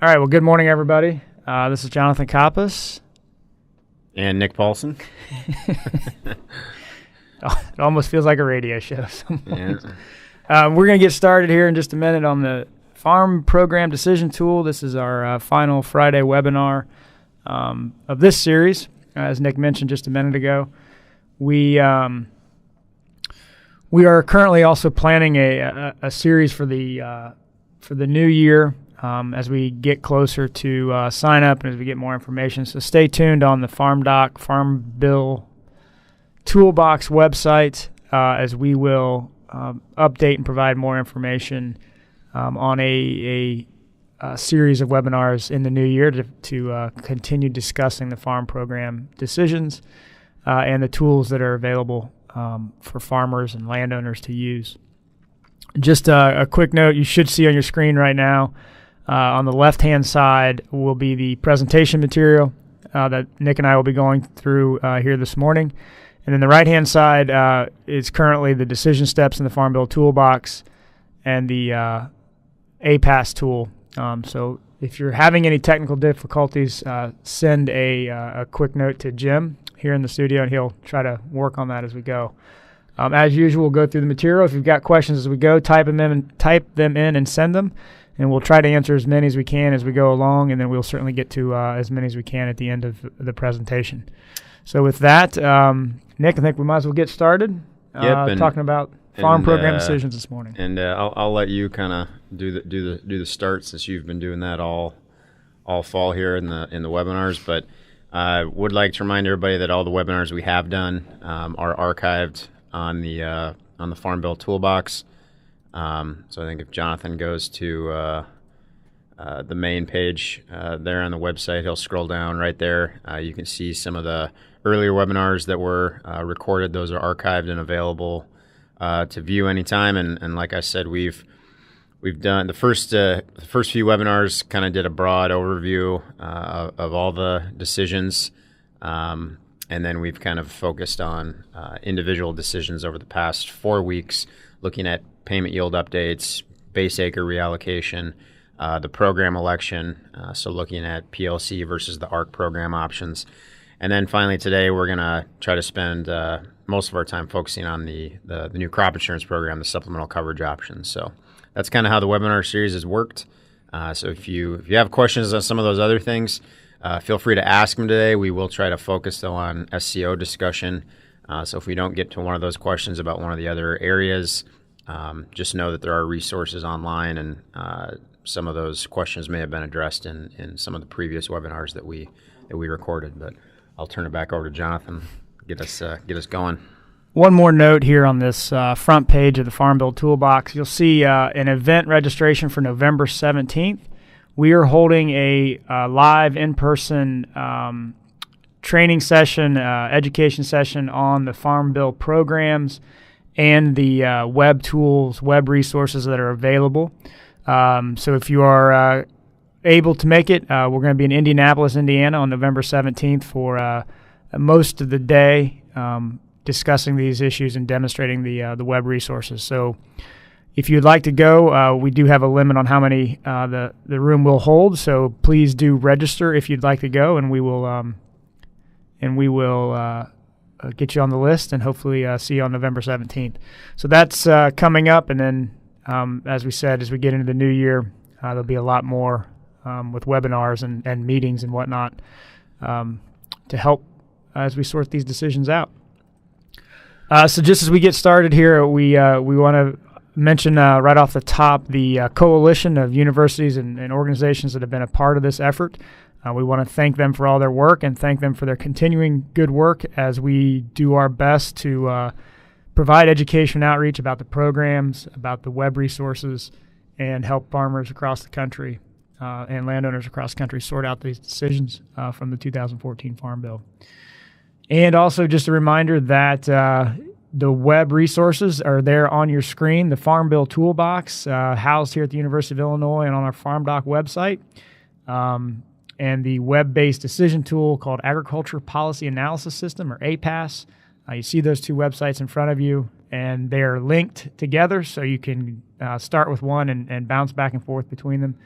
All right, well, good morning, everybody. This is Jonathan Coppess. And Nick Paulson. It almost feels like a radio show. Yeah. We're going to get started here in just a minute on the Farm Program Decision Tool. This is our final Friday webinar of this series. As Nick mentioned just a minute ago, we are currently also planning a series for the new year as we get closer to sign up and as we get more information. So stay tuned on the Farm Bill Toolbox website as we will update and provide more information on a series of webinars in the new year to continue discussing the farm program decisions and the tools that are available for farmers and landowners to use. Just a quick note, you should see on your screen right now, on the left-hand side will be the presentation material that Nick and I will be going through here this morning. And then the right-hand side is currently the decision steps in the Farm Bill Toolbox and the APAS tool. So if you're having any technical difficulties, send a quick note to Jim here in the studio, and he'll try to work on that as we go. As usual, we'll go through the material. If you've got questions as we go, type them in and send them, and we'll try to answer as many as we can as we go along, and then we'll certainly get to as many as we can at the end of the presentation. So with that, Nick, I think we might as well get started talking about farm program decisions this morning. And I'll let you kind of do the start, since you've been doing that all fall here in the webinars. But I would like to remind everybody that all the webinars we have done are archived on the Farm Bill Toolbox. So I think if Jonathan goes to the main page there on the website, he'll scroll down right there. You can see some of the earlier webinars that were recorded. Those are archived and available to view anytime. And like I said, we've done the first few webinars, kind of did a broad overview of all the decisions. And then we've kind of focused on individual decisions over the past 4 weeks, looking at payment yield updates, base acre reallocation, the program election, so looking at PLC versus the ARC program options. And then finally today we're going to try to spend most of our time focusing on the new crop insurance program, the supplemental coverage options. So that's kind of how the webinar series has worked. So if you have questions on some of those other things, feel free to ask them today. We will try to focus though on SCO discussion. So if we don't get to one of those questions about one of the other areas, just know that there are resources online, and some of those questions may have been addressed in some of the previous webinars that we recorded. But I'll turn it back over to Jonathan. Get us going. One more note here on this front page of the Farm Bill Toolbox. You'll see an event registration for November 17th. We are holding a live in-person training session, education session on the Farm Bill programs and the web tools, web resources that are available. So if you are able to make it, we're going to be in Indianapolis, Indiana on November 17th for most of the day discussing these issues and demonstrating the web resources. So if you'd like to go, we do have a limit on how many the room will hold, so please do register if you'd like to go, and we will get you on the list and hopefully see you on November 17th. So that's coming up, and then as we said, as we get into the new year, there'll be a lot more with webinars and meetings and whatnot to help as we sort these decisions out. So just as we get started here, we want to mention right off the top the coalition of universities and organizations that have been a part of this effort. We want to thank them for all their work and thank them for their continuing good work as we do our best to provide education and outreach about the programs, about the web resources, and help farmers across the country and landowners across the country sort out these decisions from the 2014 Farm Bill. And also just a reminder that the web resources are there on your screen. The Farm Bill Toolbox, housed here at the University of Illinois and on our FarmDoc website, and the web-based decision tool called Agriculture Policy Analysis System, or APAS. You see those two websites in front of you, and they are linked together, so you can start with one and bounce back and forth between them.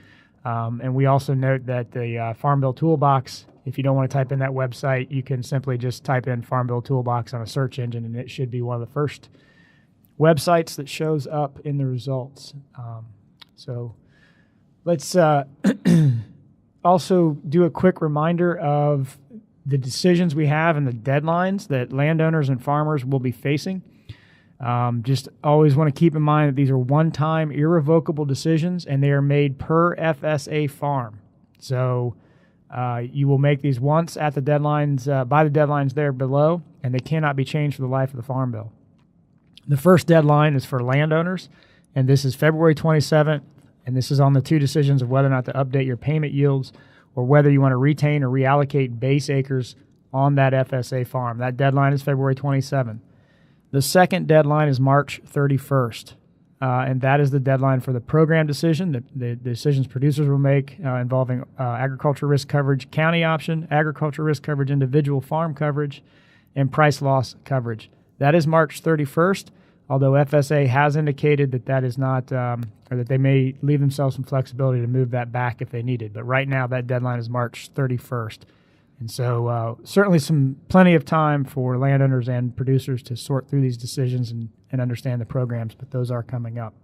And we also note that the Farm Bill Toolbox, if you don't want to type in that website, you can simply just type in Farm Bill Toolbox on a search engine, and it should be one of the first websites that shows up in the results. So let's also do a quick reminder of the decisions we have and the deadlines that landowners and farmers will be facing. Just always want to keep in mind that these are one-time irrevocable decisions, and they are made per FSA farm. So you will make these once at the deadlines, by the deadlines there below, and they cannot be changed for the life of the Farm Bill. The first deadline is for landowners, and this is February 27th, and this is on the two decisions of whether or not to update your payment yields or whether you want to retain or reallocate base acres on that FSA farm. That deadline is February 27th. The second deadline is March 31st, and that is the deadline for the program decision, the decisions producers will make involving agriculture risk coverage county option, agriculture risk coverage individual farm coverage, and price loss coverage. That is March 31st, although FSA has indicated that that is not, or that they may leave themselves some flexibility to move that back if they needed. But right now, that deadline is March 31st. And so certainly plenty of time for landowners and producers to sort through these decisions and understand the programs, but those are coming up.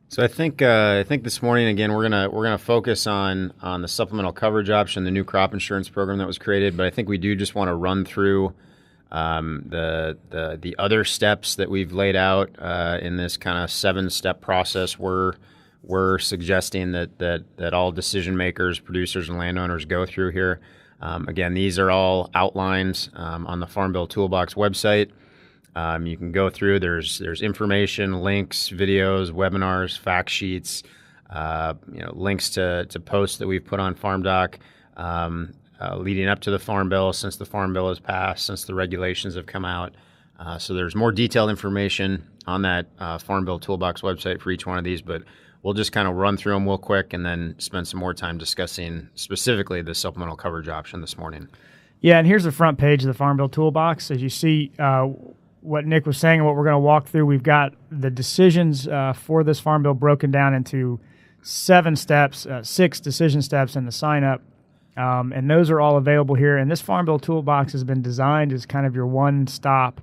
So I think this morning again we're gonna focus on the supplemental coverage option, the new crop insurance program that was created. But I think we do just want to run through the other steps that we've laid out in this kind of 7-step process. We're suggesting that all decision makers, producers, and landowners go through here. Again, these are all outlines on the Farm Bill Toolbox website. You can go through. There's information, links, videos, webinars, fact sheets, links to posts that we've put on FarmDoc leading up to the Farm Bill, since the Farm Bill has passed, since the regulations have come out. So there's more detailed information on that Farm Bill Toolbox website for each one of these, but we'll just kind of run through them real quick and then spend some more time discussing specifically the supplemental coverage option this morning. Yeah, and here's the front page of the Farm Bill Toolbox. As you see, what Nick was saying and what we're going to walk through, we've got the decisions for this Farm Bill broken down into 7 steps, 6 decision steps in the sign-up, and those are all available here. And this Farm Bill Toolbox has been designed as kind of your one-stop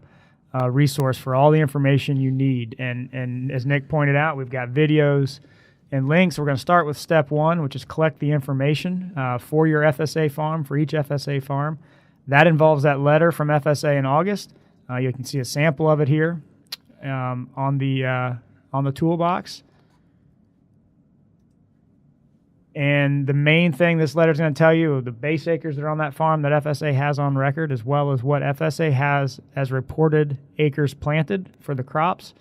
resource for all the information you need. And as Nick pointed out, we've got videos and links. We're going to start with step 1, which is collect the information for your FSA farm, for each FSA farm. That involves that letter from FSA in August. You can see a sample of it here on the toolbox. And the main thing this letter is going to tell you are the base acres that are on that farm that FSA has on record, as well as what FSA has as reported acres planted for the crops.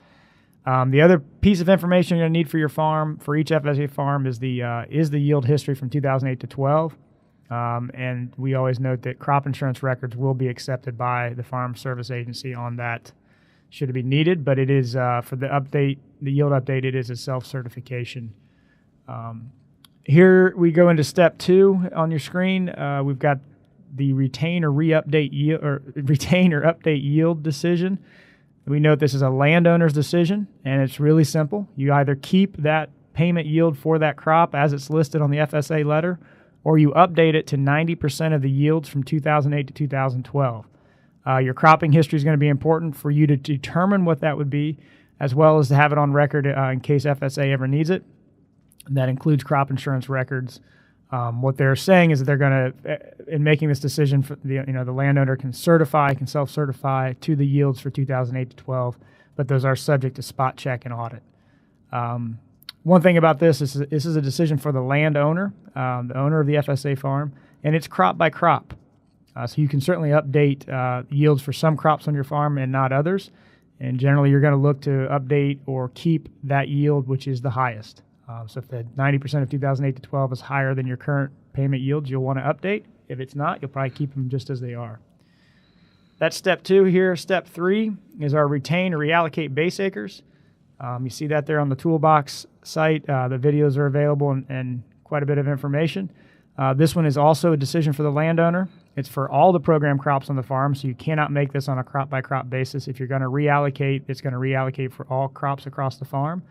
The other piece of information you're going to need for your farm, for each FSA farm, is the yield history from 2008 to 12. And we always note that crop insurance records will be accepted by the Farm Service Agency on that, should it be needed. But it is for the yield update, it is a self-certification. Here we go into step 2 on your screen. We've got the retain or update yield decision. We note this is a landowner's decision, and it's really simple. You either keep that payment yield for that crop as it's listed on the FSA letter, or you update it to 90% of the yields from 2008 to 2012. Your cropping history is going to be important for you to determine what that would be, as well as to have it on record in case FSA ever needs it. That includes crop insurance records. What they're saying is that they're going to, in making this decision, the landowner can self-certify to the yields for 2008 to 12, but those are subject to spot check and audit. One thing about this is a decision for the landowner, the owner of the FSA farm, and it's crop by crop. So you can certainly update yields for some crops on your farm and not others. And generally, you're going to look to update or keep that yield, which is the highest. So if the 90% of 2008 to 12 is higher than your current payment yields, you'll want to update. If it's not, you'll probably keep them just as they are. That's step 2 here. Step 3 is our retain or reallocate base acres. You see that there on the toolbox site. The videos are available and quite a bit of information. This one is also a decision for the landowner. It's for all the program crops on the farm, so you cannot make this on a crop-by-crop basis. If you're going to reallocate, it's going to reallocate for all crops across the farm.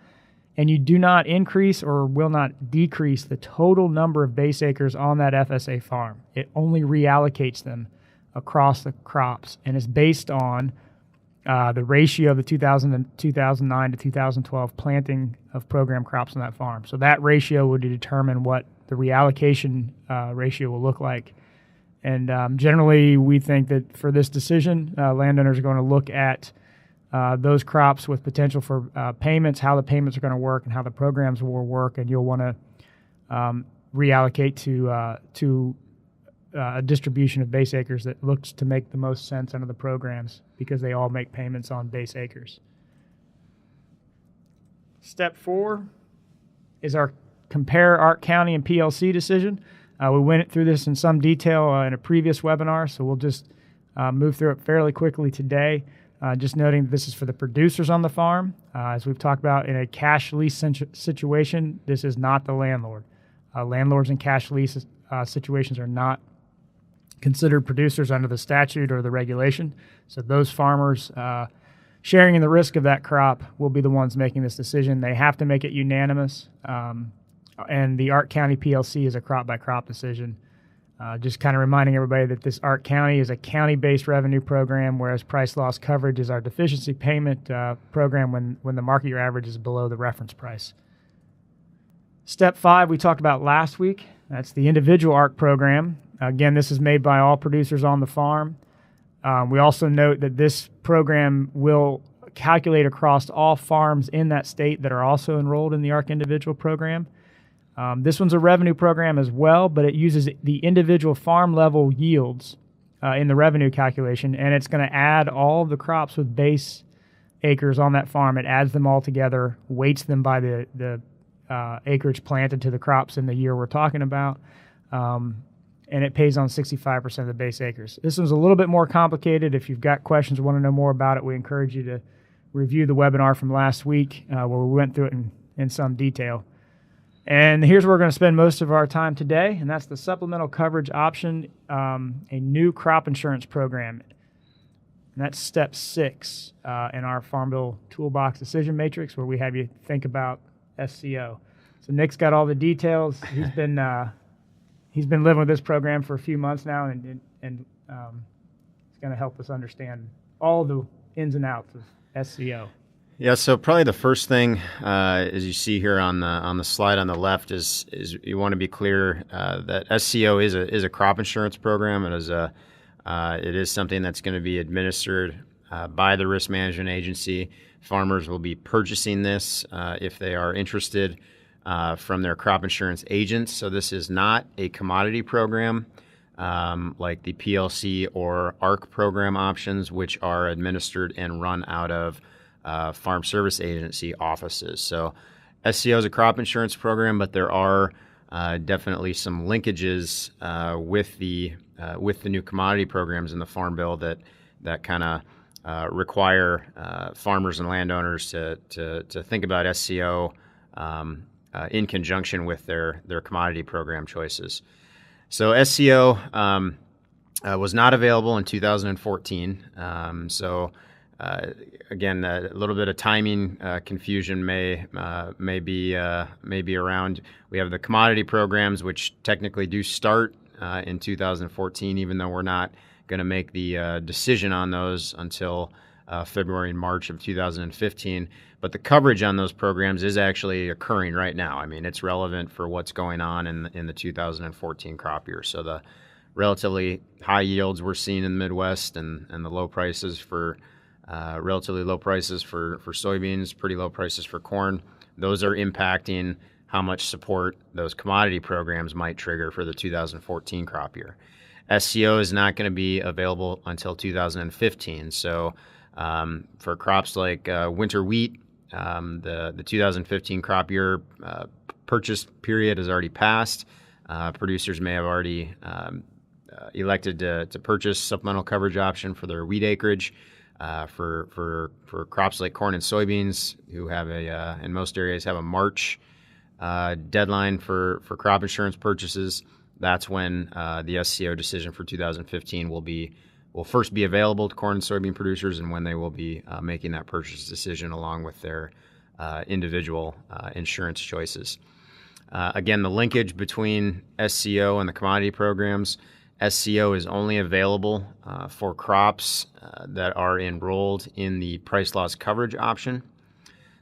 and you do not increase or will not decrease the total number of base acres on that FSA farm. It only reallocates them across the crops, and is based on the ratio of the 2009 to 2012 planting of program crops on that farm. So that ratio would determine what the reallocation ratio will look like. And generally, we think that for this decision, landowners are going to look at those crops with potential for payments, how the payments are going to work, and how the programs will work. And you'll want to reallocate to a distribution of base acres that looks to make the most sense under the programs, because they all make payments on base acres. Step 4 is our compare Ark County and PLC decision. We went through this in some detail in a previous webinar, so we'll just move through it fairly quickly today. Just noting that this is for the producers on the farm. As we've talked about, in a cash lease situation, this is not the landlord. Landlords in cash lease situations are not considered producers under the statute or the regulation. So those farmers sharing in the risk of that crop will be the ones making this decision. They have to make it unanimous. And the Ark County PLC is a crop-by-crop decision. Just kind of reminding everybody that this Ark County is a county-based revenue program, whereas price loss coverage is our deficiency payment program when the market year average is below the reference price. Step 5 we talked about last week. That's the individual Ark program. Again, this is made by all producers on the farm. We also note that this program will calculate across all farms in that state that are also enrolled in the Ark individual program. This one's a revenue program as well, but it uses the individual farm level yields in the revenue calculation, and it's going to add all of the crops with base acres on that farm. It adds them all together, weights them by the acreage planted to the crops in the year we're talking about, and it pays on 65% of the base acres. This one's a little bit more complicated. If you've got questions or want to know more about it, we encourage you to review the webinar from last week where we went through it in some detail. And here's where we're going to spend most of our time today, and that's the supplemental coverage option, a new crop insurance program. And that's step 6 in our Farm Bill Toolbox Decision Matrix, where we have you think about SCO. So Nick's got all the details. He's been living with this program for a few months now, and it's going to help us understand all the ins and outs of SCO. Yeah, so probably the first thing, as you see here on the slide on the left, is you want to be clear that SCO is a crop insurance program. It is something that's going to be administered by the risk management agency. Farmers will be purchasing this if they are interested from their crop insurance agents. So this is not a commodity program like the PLC or ARC program options, which are administered and run out of Farm Service Agency offices. So SCO is a crop insurance program, but there are definitely some linkages with the new commodity programs in the Farm Bill that kind of require farmers and landowners to think about SCO in conjunction with their commodity program choices. So SCO was not available in 2014. Again, a little bit of timing confusion may be around. We have the commodity programs, which technically do start in 2014, even though we're not going to make the decision on those until February and March of 2015. But the coverage on those programs is actually occurring right now. I mean, it's relevant for what's going on in the 2014 crop year. So the relatively high yields we're seeing in the Midwest and the low prices for relatively low prices for soybeans, pretty low prices for corn, those are impacting how much support those commodity programs might trigger for the 2014 crop year. SCO is not going to be available until 2015. So for crops like winter wheat, the 2015 crop year purchase period has already passed. Producers may have already elected to purchase supplemental coverage option for their wheat acreage. For crops like corn and soybeans, who have in most areas have a March deadline for crop insurance purchases, that's when the SCO decision for 2015 will first be available to corn and soybean producers, and when they will be making that purchase decision along with their individual insurance choices. Again, the linkage between SCO and the commodity programs. SCO is only available for crops that are enrolled in the price loss coverage option.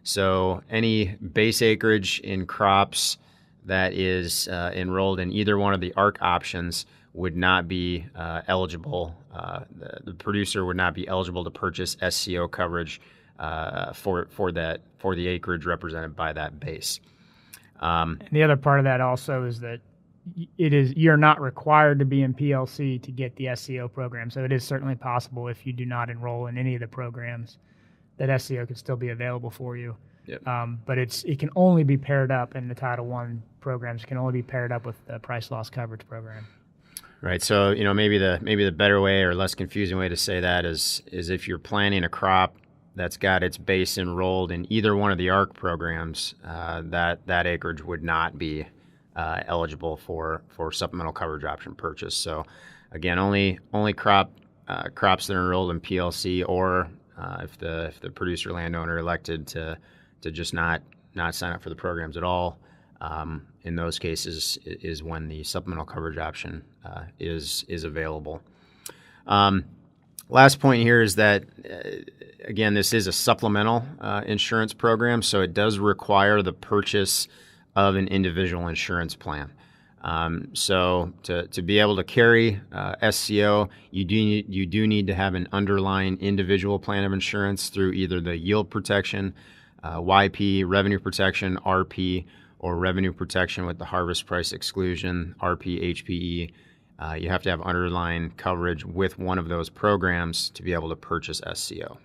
So any base acreage in crops that is enrolled in either one of the ARC options would not be eligible. The producer would not be eligible to purchase SCO coverage for the acreage represented by that base. And the other part of that also is that you're not required to be in PLC to get the SCO program. So it is certainly possible if you do not enroll in any of the programs that SCO could still be available for you. Yep. But it can only be paired up in the Title I programs. It can only be paired up with the price loss coverage program. Right. So maybe the better way or less confusing way to say that is if you're planting a crop that's got its base enrolled in either one of the ARC programs, that acreage would not be eligible for supplemental coverage option purchase. So again, only crops that are enrolled in PLC, or if the producer landowner elected to just not sign up for the programs at all, in those cases is when the supplemental coverage option is available. Last point here is that, again, this is a supplemental insurance program, so it does require the purchase of an individual insurance plan. So to be able to carry SCO, you do need to have an underlying individual plan of insurance through either the yield protection, YP, revenue protection, RP, or revenue protection with the harvest price exclusion, RP, HPE. You have to have underlying coverage with one of those programs to be able to purchase SCO.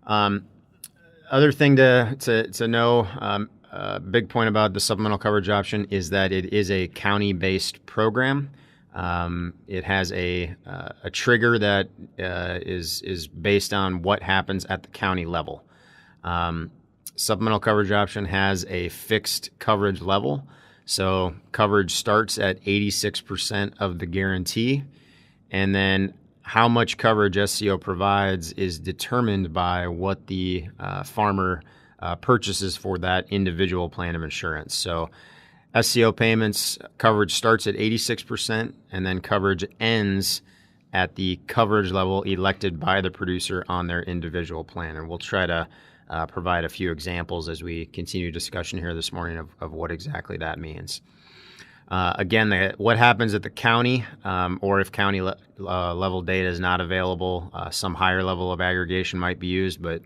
Other thing to know, a big point about the supplemental coverage option is that it is a county-based program. It has a trigger that is based on what happens at the county level. Supplemental coverage option has a fixed coverage level. So coverage starts at 86% of the guarantee, and then how much coverage SCO provides is determined by what the farmer purchases for that individual plan of insurance. So SCO payments, coverage starts at 86%, and then coverage ends at the coverage level elected by the producer on their individual plan. And we'll try to provide a few examples as we continue discussion here this morning of what exactly that means. Again, what happens at the county, or if county level data is not available, some higher level of aggregation might be used, but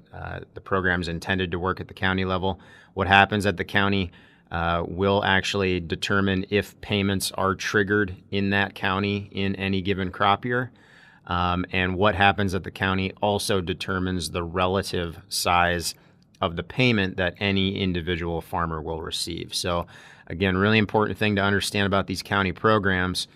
the program is intended to work at the county level. What happens at the county will actually determine if payments are triggered in that county in any given crop year. And what happens at the county also determines the relative size of the payment that any individual farmer will receive. So again, really important thing to understand about these county programs.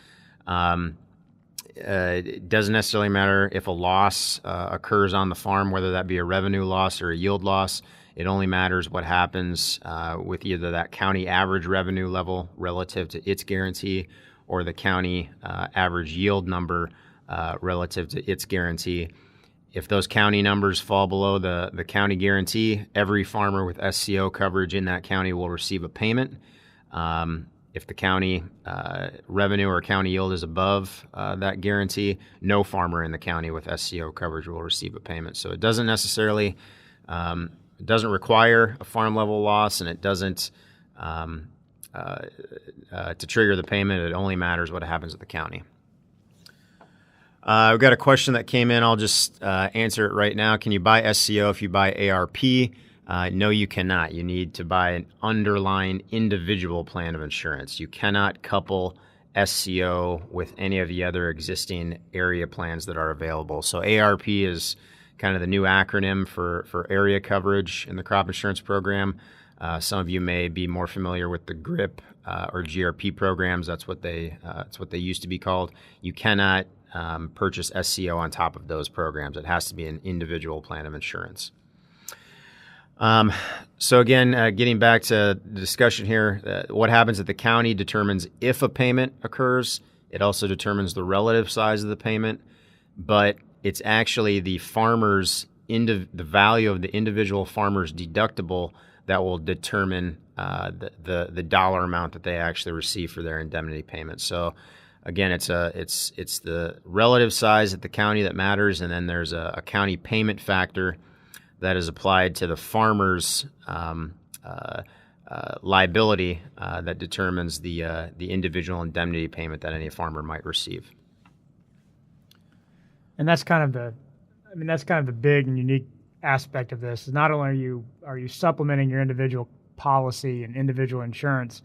It doesn't necessarily matter if a loss occurs on the farm, whether that be a revenue loss or a yield loss. It only matters what happens with either that county average revenue level relative to its guarantee, or the county average yield number relative to its guarantee. If those county numbers fall below the county guarantee, every farmer with SCO coverage in that county will receive a payment. If the county revenue or county yield is above that guarantee, no farmer in the county with SCO coverage will receive a payment. So it doesn't necessarily, it doesn't require a farm level loss, and it doesn't to trigger the payment. It only matters what happens at the county. We've got a question that came in. I'll just answer it right now. Can you buy SCO if you buy ARP? No, you cannot. You need to buy an underlying individual plan of insurance. You cannot couple SCO with any of the other existing area plans that are available. So ARP is kind of the new acronym for area coverage in the crop insurance program. Some of you may be more familiar with the GRIP or GRP programs. That's what they used to be called. You cannot purchase SCO on top of those programs. It has to be an individual plan of insurance. So again, getting back to the discussion here, what happens at the county determines if a payment occurs. It also determines the relative size of the payment, but it's actually the farmer's the value of the individual farmer's deductible that will determine the dollar amount that they actually receive for their indemnity payment. So again, it's the relative size at the county that matters, and then there's a county payment factor that is applied to the farmer's liability that determines the individual indemnity payment that any farmer might receive. And that's kind of the big and unique aspect of this. Is not only are you supplementing your individual policy and individual insurance,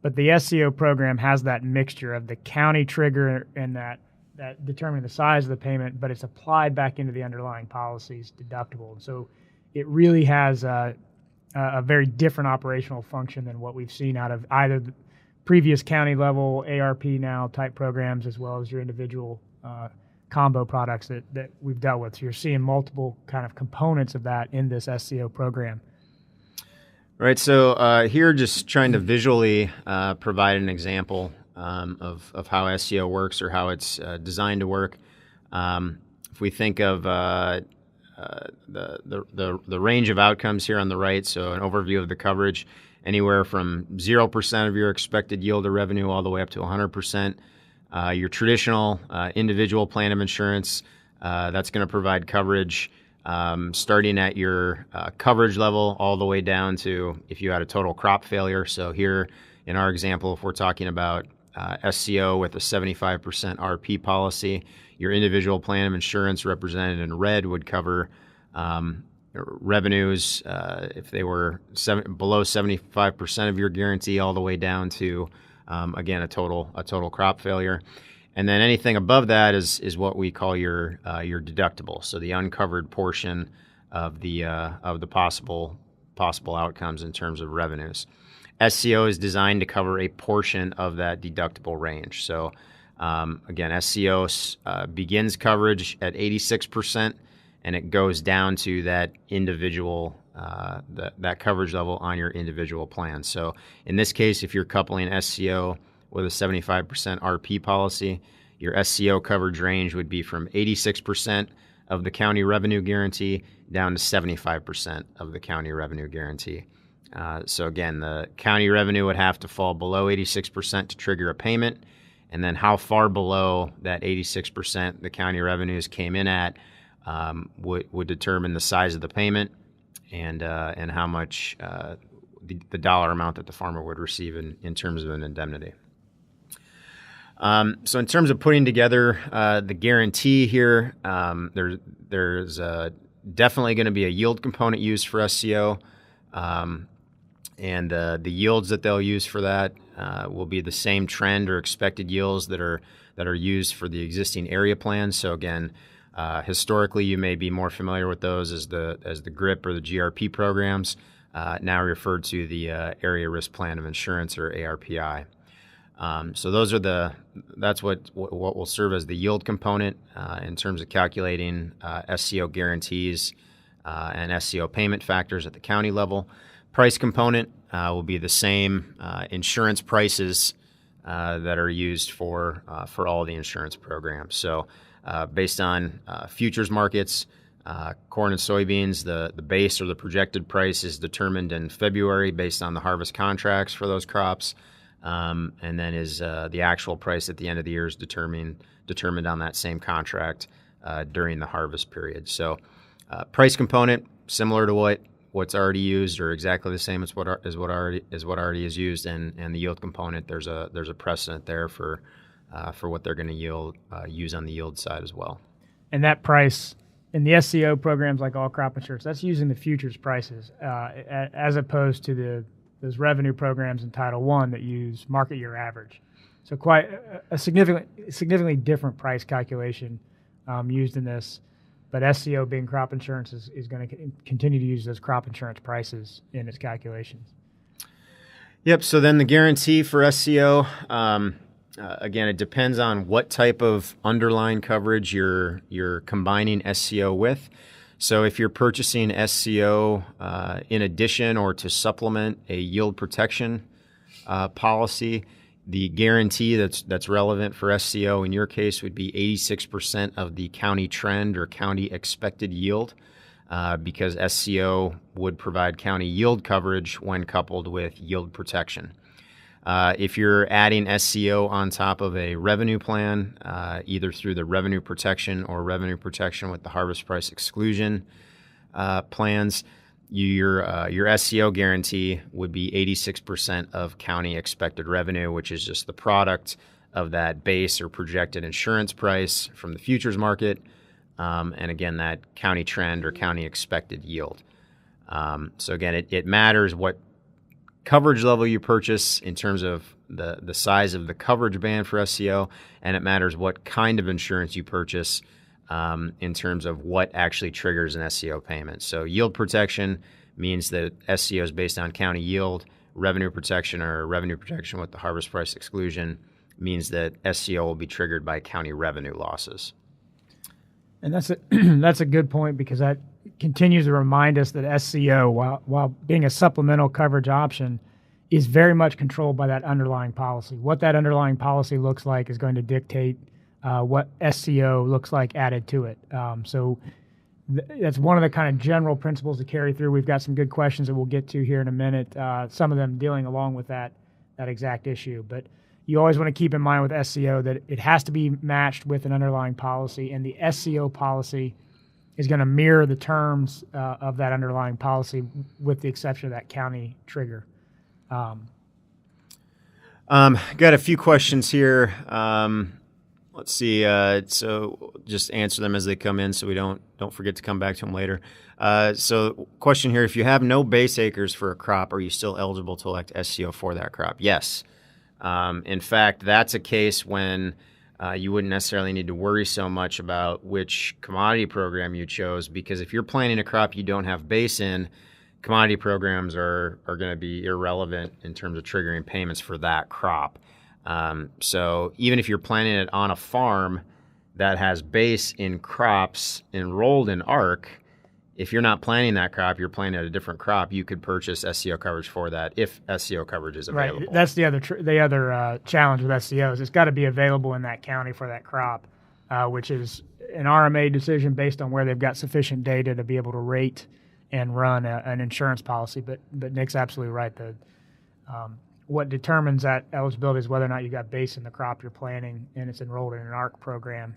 but the SCO program has that mixture of the county trigger and that determining the size of the payment, but it's applied back into the underlying policy's deductible. And so it really has a very different operational function than what we've seen out of either the previous county level ARP now type programs, as well as your individual combo products that we've dealt with. So you're seeing multiple kind of components of that in this SCO program. Right. So here, just trying to visually provide an example of how SCO works or how it's designed to work. If we think of the range of outcomes here on the right, so an overview of the coverage, anywhere from 0% of your expected yield or revenue all the way up to 100%. Your traditional individual plan of insurance, that's going to provide coverage starting at your coverage level all the way down to if you had a total crop failure. So here in our example, if we're talking about SCO with a 75% RP policy, your individual plan of insurance represented in red would cover revenues if they were below 75% of your guarantee all the way down to again, a total crop failure. And then anything above that is what we call your deductible. So the uncovered portion of the possible outcomes in terms of revenues. SCO is designed to cover a portion of that deductible range. So again, SCO begins coverage at 86%, and it goes down to that individual that coverage level on your individual plan. So in this case, if you're coupling SCO with a 75% RP policy, your SCO coverage range would be from 86% of the county revenue guarantee down to 75% of the county revenue guarantee. So again, the county revenue would have to fall below 86% to trigger a payment, and then how far below that 86% the county revenues came in at would determine the size of the payment and how much the dollar amount that the farmer would receive in terms of an indemnity. So in terms of putting together the guarantee here, there's definitely going to be a yield component used for SCO, and the yields that they'll use for that will be the same trend or expected yields that are used for the existing area plans. So again, historically, you may be more familiar with those as the GRIP or the GRP programs, now referred to the Area Risk Plan of Insurance or ARPI. So that's what will serve as the yield component in terms of calculating SCO guarantees and SCO payment factors at the county level. Price component will be the same insurance prices that are used for all the insurance programs. So based on futures markets, corn and soybeans, the base or the projected price is determined in February based on the harvest contracts for those crops. And then is the actual price at the end of the year is determined on that same contract during the harvest period. So price component similar to what's already used, or exactly the same as what already is used, and the yield component there's a precedent there for what they're going to use on the yield side as well. And that price in the SCO programs, like all crop insurance, that's using the futures prices as opposed to those revenue programs in Title I that use market year average. So quite a significantly different price calculation used in this. But SCO, being crop insurance, is going to continue to use those crop insurance prices in its calculations. Yep. So then the guarantee for SCO, again, it depends on what type of underlying coverage you're combining SCO with. So if you're purchasing SCO in addition or to supplement a yield protection policy, the guarantee that's relevant for SCO in your case would be 86% of the county trend or county expected yield. because SCO would provide county yield coverage when coupled with yield protection. If you're adding SCO on top of a revenue plan, either through the revenue protection or revenue protection with the harvest price exclusion plans, your SCO guarantee would be 86% of county expected revenue, which is just the product of that base or projected insurance price from the futures market, and again, that county trend or county expected yield. So again, it matters what coverage level you purchase in terms of the size of the coverage band for SCO, and it matters what kind of insurance you purchase in terms of what actually triggers an SCO payment. So yield protection means that SCO is based on county yield. Revenue protection or revenue protection with the harvest price exclusion means that SCO will be triggered by county revenue losses. And that's a good point, because that continues to remind us that SCO, while being a supplemental coverage option, is very much controlled by that underlying policy. What that underlying policy looks like is going to dictate what SCO looks like added to it. So that's one of the kind of general principles to carry through. We've got some good questions that we'll get to here in a minute, some of them dealing along with that exact issue. But you always want to keep in mind with SCO that it has to be matched with an underlying policy, and the SCO policy is going to mirror the terms of that underlying policy, with the exception of that county trigger. Got a few questions here. Let's see. So just answer them as they come in, so we don't forget to come back to them later. So question here: if you have no base acres for a crop, are you still eligible to elect SCO for that crop? Yes. In fact, that's a case when you wouldn't necessarily need to worry so much about which commodity program you chose, because if you're planting a crop you don't have base in, commodity programs are going to be irrelevant in terms of triggering payments for that crop. So even if you're planting it on a farm that has base in crops enrolled in ARC, if you're not planting that crop, you're planting a different crop, you could purchase SCO coverage for that if SCO coverage is available. Right. That's the other challenge with SCOs. It's got to be available in that county for that crop, which is an RMA decision based on where they've got sufficient data to be able to rate and run an insurance policy. But Nick's absolutely right. What determines that eligibility is whether or not you got base in the crop you're planting and it's enrolled in an ARC program.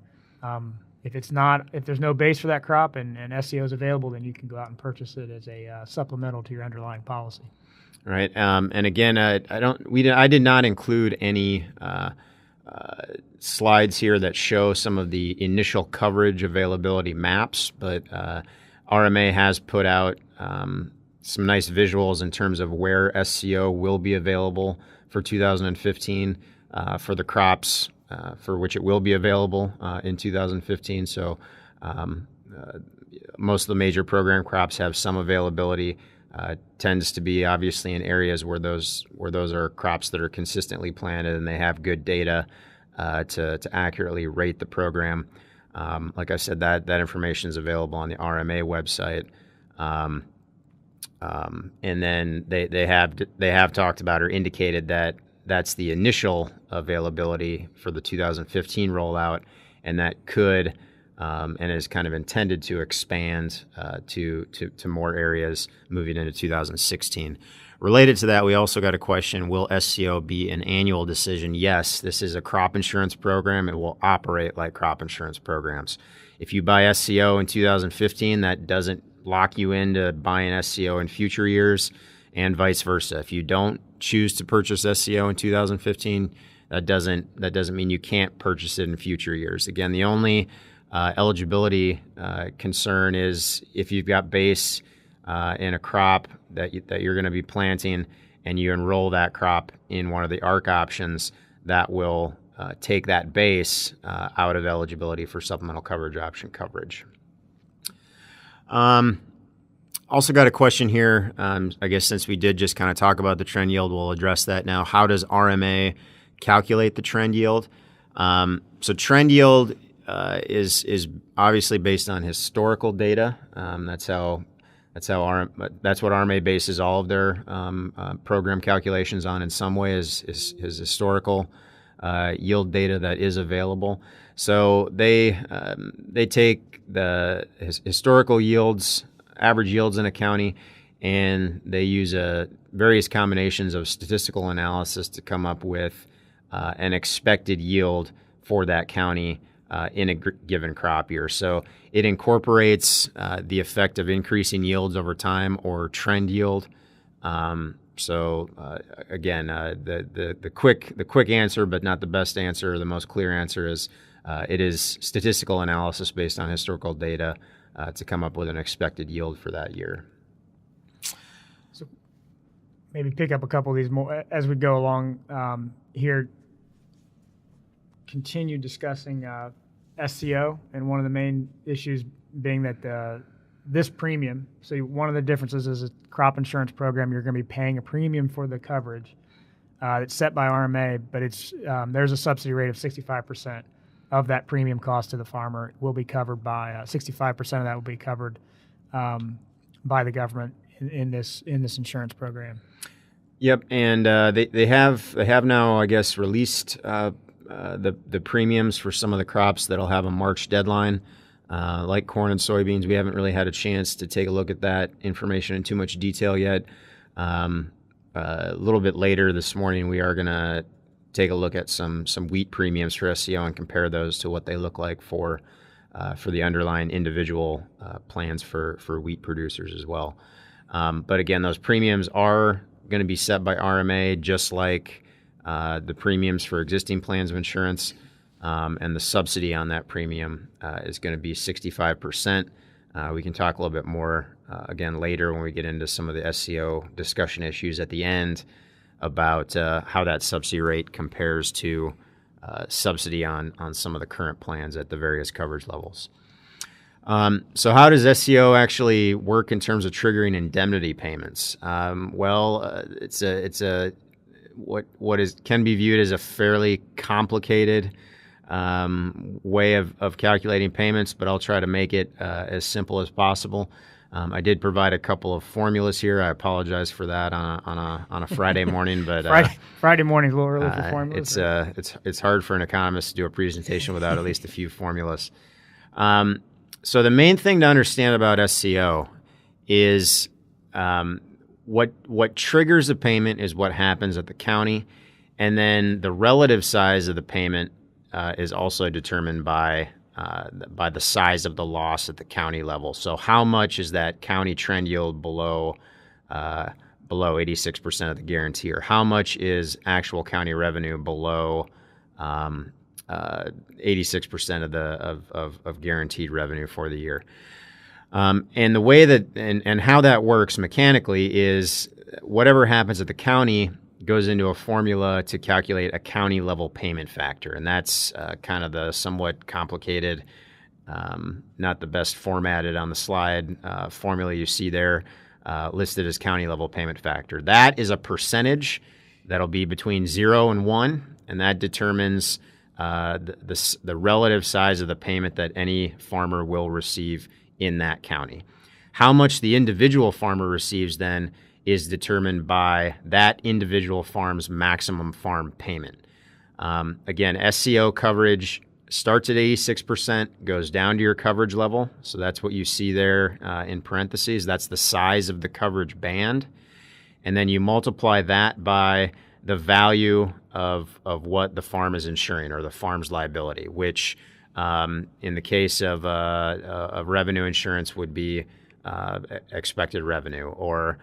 If there's no base for that crop and SCO is available, then you can go out and purchase it as a supplemental to your underlying policy. All right. And again, I did not include any slides here that show some of the initial coverage availability maps, but RMA has put out some nice visuals in terms of where SCO will be available for 2015 for the crops for which it will be available in 2015. So most of the major program crops have some availability. Tends to be obviously in areas where those are crops that are consistently planted and they have good data to accurately rate the program. Like I said, that information is available on the RMA website. And then they have talked about or indicated that that's the initial availability for the 2015 rollout, and that could and is kind of intended to expand to more areas moving into 2016. Related to that, we also got a question: will SCO be an annual decision? Yes, this is a crop insurance program. It will operate like crop insurance programs. If you buy SCO in 2015, that doesn't lock you into buying SCO in future years, and vice versa. If you don't choose to purchase SCO in 2015, that doesn't mean you can't purchase it in future years. Again, the only eligibility concern is if you've got base in a crop that you're going to be planting and you enroll that crop in one of the ARC options, that will take that base out of eligibility for supplemental coverage option coverage. Also got a question here. I guess since we did just kind of talk about the trend yield, we'll address that now. How does RMA calculate the trend yield? So trend yield is obviously based on historical data. That's what RMA bases all of their program calculations on. In some way, is historical yield data that is available. So they take the historical yields average yields in a county, and they use various combinations of statistical analysis to come up with an expected yield for that county in a given crop year. So it incorporates the effect of increasing yields over time or trend yield. Again, the quick answer, but not the best answer, the most clear answer is it is statistical analysis based on historical data to come up with an expected yield for that year. So maybe pick up a couple of these more as we go along here. Continue discussing SCO, and one of the main issues being that this premium, so one of the differences is a crop insurance program, you're going to be paying a premium for the coverage that's set by RMA, but there's a subsidy rate of 65% of that premium cost to the farmer will be covered by 65% of that will be covered by the government in this insurance program. Yep, and they have now, I guess, released the premiums for some of the crops that'll have a March deadline, like corn and soybeans. We haven't really had a chance to take a look at that information in too much detail yet. A little bit later this morning, we are going to take a look at some wheat premiums for SCO and compare those to what they look like for the underlying individual plans for wheat producers as well. But again, those premiums are going to be set by RMA, just like the premiums for existing plans of insurance, and the subsidy on that premium is going to be 65%. We can talk a little bit more again later when we get into some of the SCO discussion issues at the end about how that subsidy rate compares to subsidy on some of the current plans at the various coverage levels. So how does SCO actually work in terms of triggering indemnity payments? It's what can be viewed as a fairly complicated way of calculating payments, but I'll try to make it as simple as possible. I did provide a couple of formulas here. I apologize for that on a Friday morning, but Friday morning is a little early for formulas. It's hard for an economist to do a presentation without at least a few formulas. So the main thing to understand about SCO is what triggers a payment is what happens at the county, and then the relative size of the payment is also determined by the size of the loss at the county level. So how much is that county trend yield below 86% of the guarantee, or how much is actual county revenue below 86% of guaranteed revenue for the year. And the way that and how that works mechanically is whatever happens at the county goes into a formula to calculate a county level payment factor, and that's kind of the somewhat complicated, not the best formatted on the slide formula you see there, listed as county level payment factor. That is a percentage that'll be between 0 and 1, and that determines the relative size of the payment that any farmer will receive in that county. How much the individual farmer receives then is determined by that individual farm's maximum farm payment. Again, SCO coverage starts at 86%, goes down to your coverage level. So that's what you see there in parentheses. That's the size of the coverage band. And then you multiply that by the value of what the farm is insuring, or the farm's liability, which in the case of revenue insurance would be expected revenue, or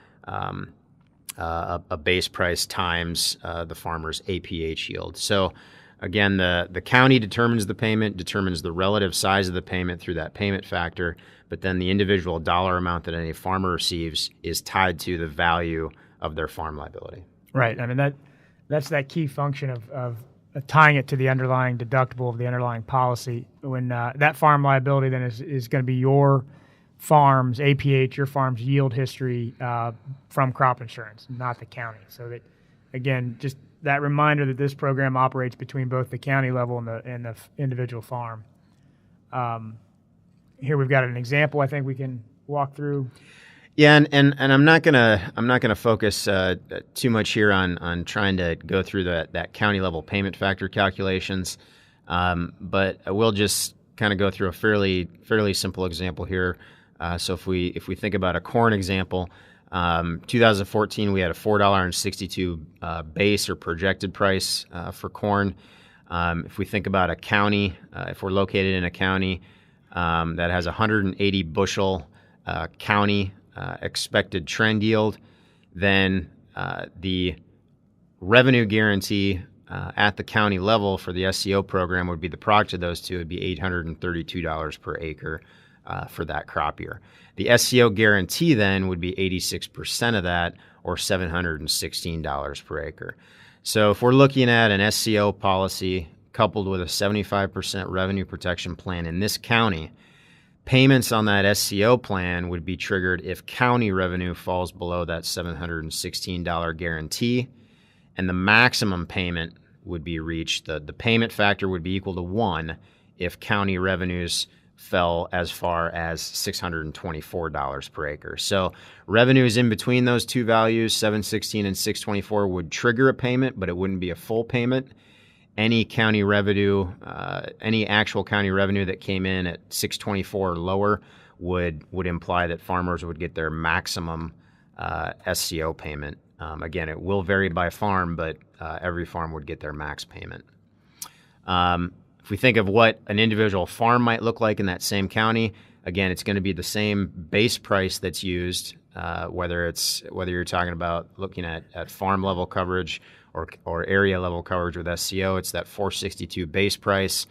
a base price times the farmer's APH yield. So again, the county determines the payment, determines the relative size of the payment through that payment factor, but then the individual dollar amount that any farmer receives is tied to the value of their farm liability. Right. I mean, that's that key function of tying it to the underlying deductible of the underlying policy. When that farm liability then is going to be your farm's APH, your farm's yield history from crop insurance, not the county. So that, again, just that reminder that this program operates between both the county level and the individual farm. Here we've got an example I think we can walk through. Yeah, and I'm not gonna focus too much here on trying to go through that county level payment factor calculations, but I will just kind of go through a fairly simple example here. So if we think about a corn example, 2014 we had a $4.62 base or projected price for corn. If we think about a county, if we're located in a county that has 180 bushel county expected trend yield, then the revenue guarantee at the county level for the SCO program would be the product of those two would be $832 per acre for that crop year. The SCO guarantee then would be 86% of that, or $716 per acre. So if we're looking at an SCO policy coupled with a 75% revenue protection plan in this county, payments on that SCO plan would be triggered if county revenue falls below that $716 guarantee, and the maximum payment would be reached. The payment factor would be equal to 1 if county revenues fell as far as $624 per acre. So revenues in between those two values, 716 and 624, would trigger a payment, but it wouldn't be a full payment. Any county revenue, any actual county revenue that came in at 624 or lower would imply that farmers would get their maximum SCO payment. Again, it will vary by farm, but every farm would get their max payment. If we think of what an individual farm might look like in that same county, again, it's going to be the same base price that's used, whether you're talking about looking at farm level coverage or area level coverage with SCO. It's that 462 base price.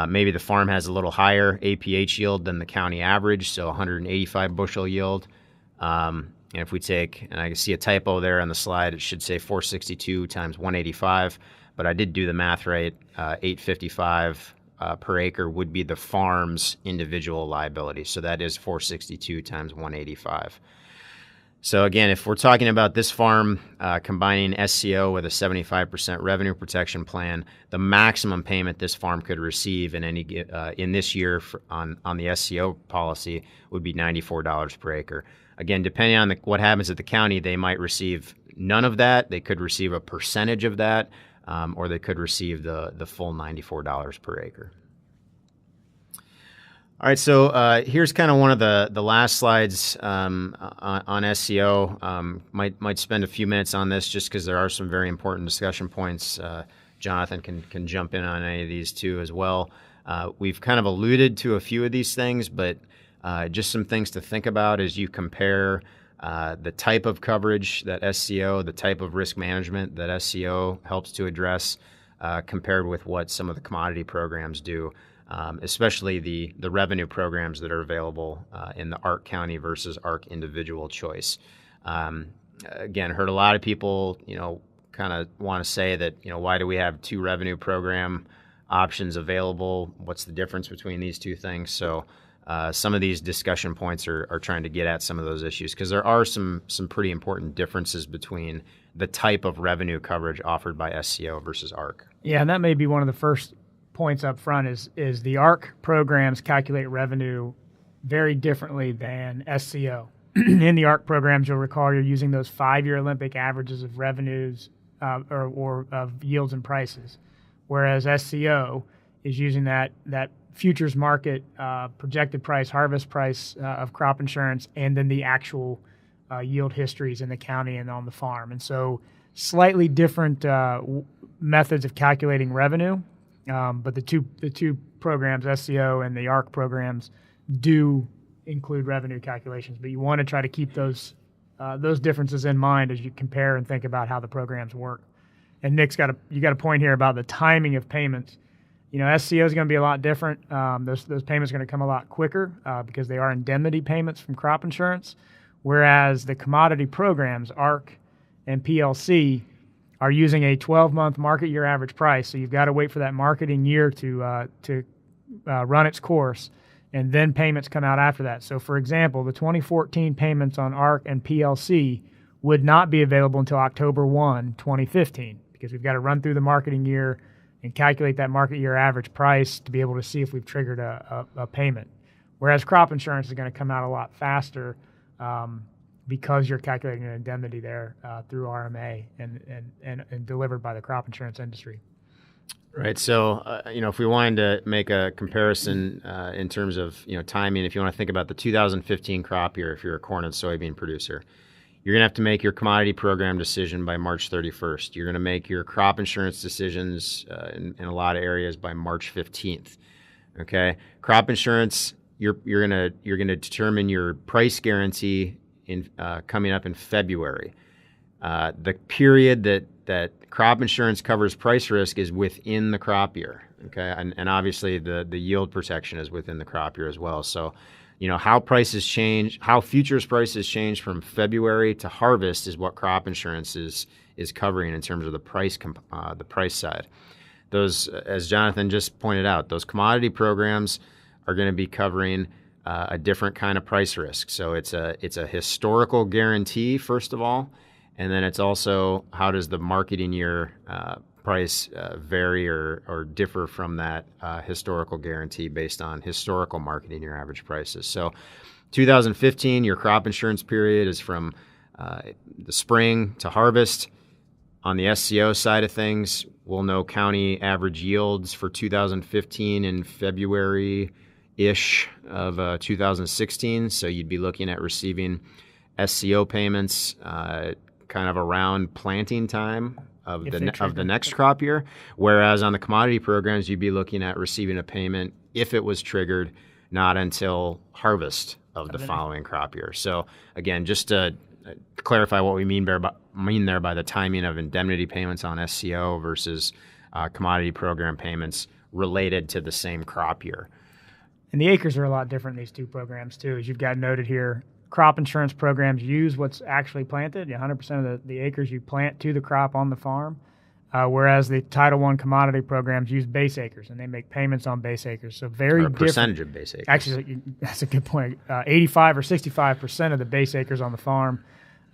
Maybe the farm has a little higher APH yield than the county average, so 185 bushel yield. And if we take, and I can see a typo there on the slide, it should say 462 times 185, but I did do the math right. 855 per acre would be the farm's individual liability. So that is 462 times 185. So again, if we're talking about this farm combining SCO with a 75% revenue protection plan, the maximum payment this farm could receive in this year on the SCO policy would be $94 per acre. Again, depending on what happens at the county, they might receive none of that. They could receive a percentage of that, or they could receive the full $94 per acre. All right, so here's kind of one of the last slides on SCO. Might spend a few minutes on this just because there are some very important discussion points. Jonathan can jump in on any of these too as well. We've kind of alluded to a few of these things, but just some things to think about as you compare the type of coverage that SCO, the type of risk management that SCO helps to address, compared with what some of the commodity programs do. Especially the revenue programs that are available in the ARC County versus ARC individual choice. Again, heard a lot of people, kind of want to say that, why do we have two revenue program options available? What's the difference between these two things? So some of these discussion points are trying to get at some of those issues because there are some pretty important differences between the type of revenue coverage offered by SCO versus ARC. Yeah, and that may be one of the first points up front is the ARC programs calculate revenue very differently than SCO. In the ARC programs, you'll recall you're using those 5-year Olympic averages of revenues or of yields and prices, whereas SCO is using that futures market projected price, harvest price of crop insurance, and then the actual yield histories in the county and on the farm. And so slightly different methods of calculating revenue. But the two programs, SCO and the ARC programs, do include revenue calculations. But you want to try to keep those differences in mind as you compare and think about how the programs work. And Nick's got a point here about the timing of payments. SCO is going to be a lot different. Those payments are going to come a lot quicker because they are indemnity payments from crop insurance, whereas the commodity programs, ARC and PLC, are using a 12-month market year average price. So you've got to wait for that marketing year to run its course, and then payments come out after that. So, for example, the 2014 payments on ARC and PLC would not be available until October 1, 2015, because we've got to run through the marketing year and calculate that market year average price to be able to see if we've triggered a payment. Whereas crop insurance is going to come out a lot faster because you're calculating an indemnity there through RMA and delivered by the crop insurance industry. Right. So, if we wanted to make a comparison in terms of, timing, if you want to think about the 2015 crop year, if you're a corn and soybean producer, you're going to have to make your commodity program decision by March 31st. You're going to make your crop insurance decisions in a lot of areas by March 15th. Okay. Crop insurance, you're going to determine your price guarantee in coming up in February. The period that crop insurance covers price risk is within the crop year, okay? And obviously the yield protection is within the crop year as well. So, how prices change, how futures prices change from February to harvest is what crop insurance is covering in terms of the price side. Those, as Jonathan just pointed out, those commodity programs are going to be covering a different kind of price risk. So it's a historical guarantee, first of all. And then it's also, how does the marketing year price vary or differ from that historical guarantee based on historical marketing year average prices. So 2015, your crop insurance period is from the spring to harvest. On the SCO side of things, we'll know county average yields for 2015 in February-ish of 2016. So you'd be looking at receiving SCO payments kind of around planting time of the next crop year, whereas on the commodity programs, you'd be looking at receiving a payment if it was triggered not until harvest of the following crop year. So again, just to clarify what we mean there by the timing of indemnity payments on SCO versus commodity program payments related to the same crop year. And the acres are a lot different in these two programs too, as you've got noted here. Crop insurance programs use what's actually planted, 100% of the acres you plant to the crop on the farm, whereas the Title I commodity programs use base acres, and they make payments on base acres. So very different. Percentage of base acres. Actually, that's a good point. 85 or 65% of the base acres on the farm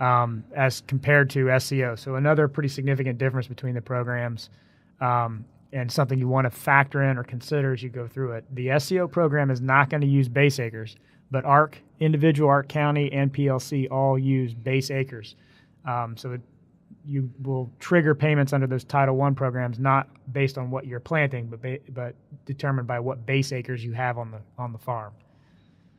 as compared to SCO. So another pretty significant difference between the programs and something you want to factor in or consider as you go through it. The SCO program is not going to use base acres, but individual ARC County and PLC all use base acres. You will trigger payments under those Title I programs, not based on what you're planting, but determined by what base acres you have on the farm.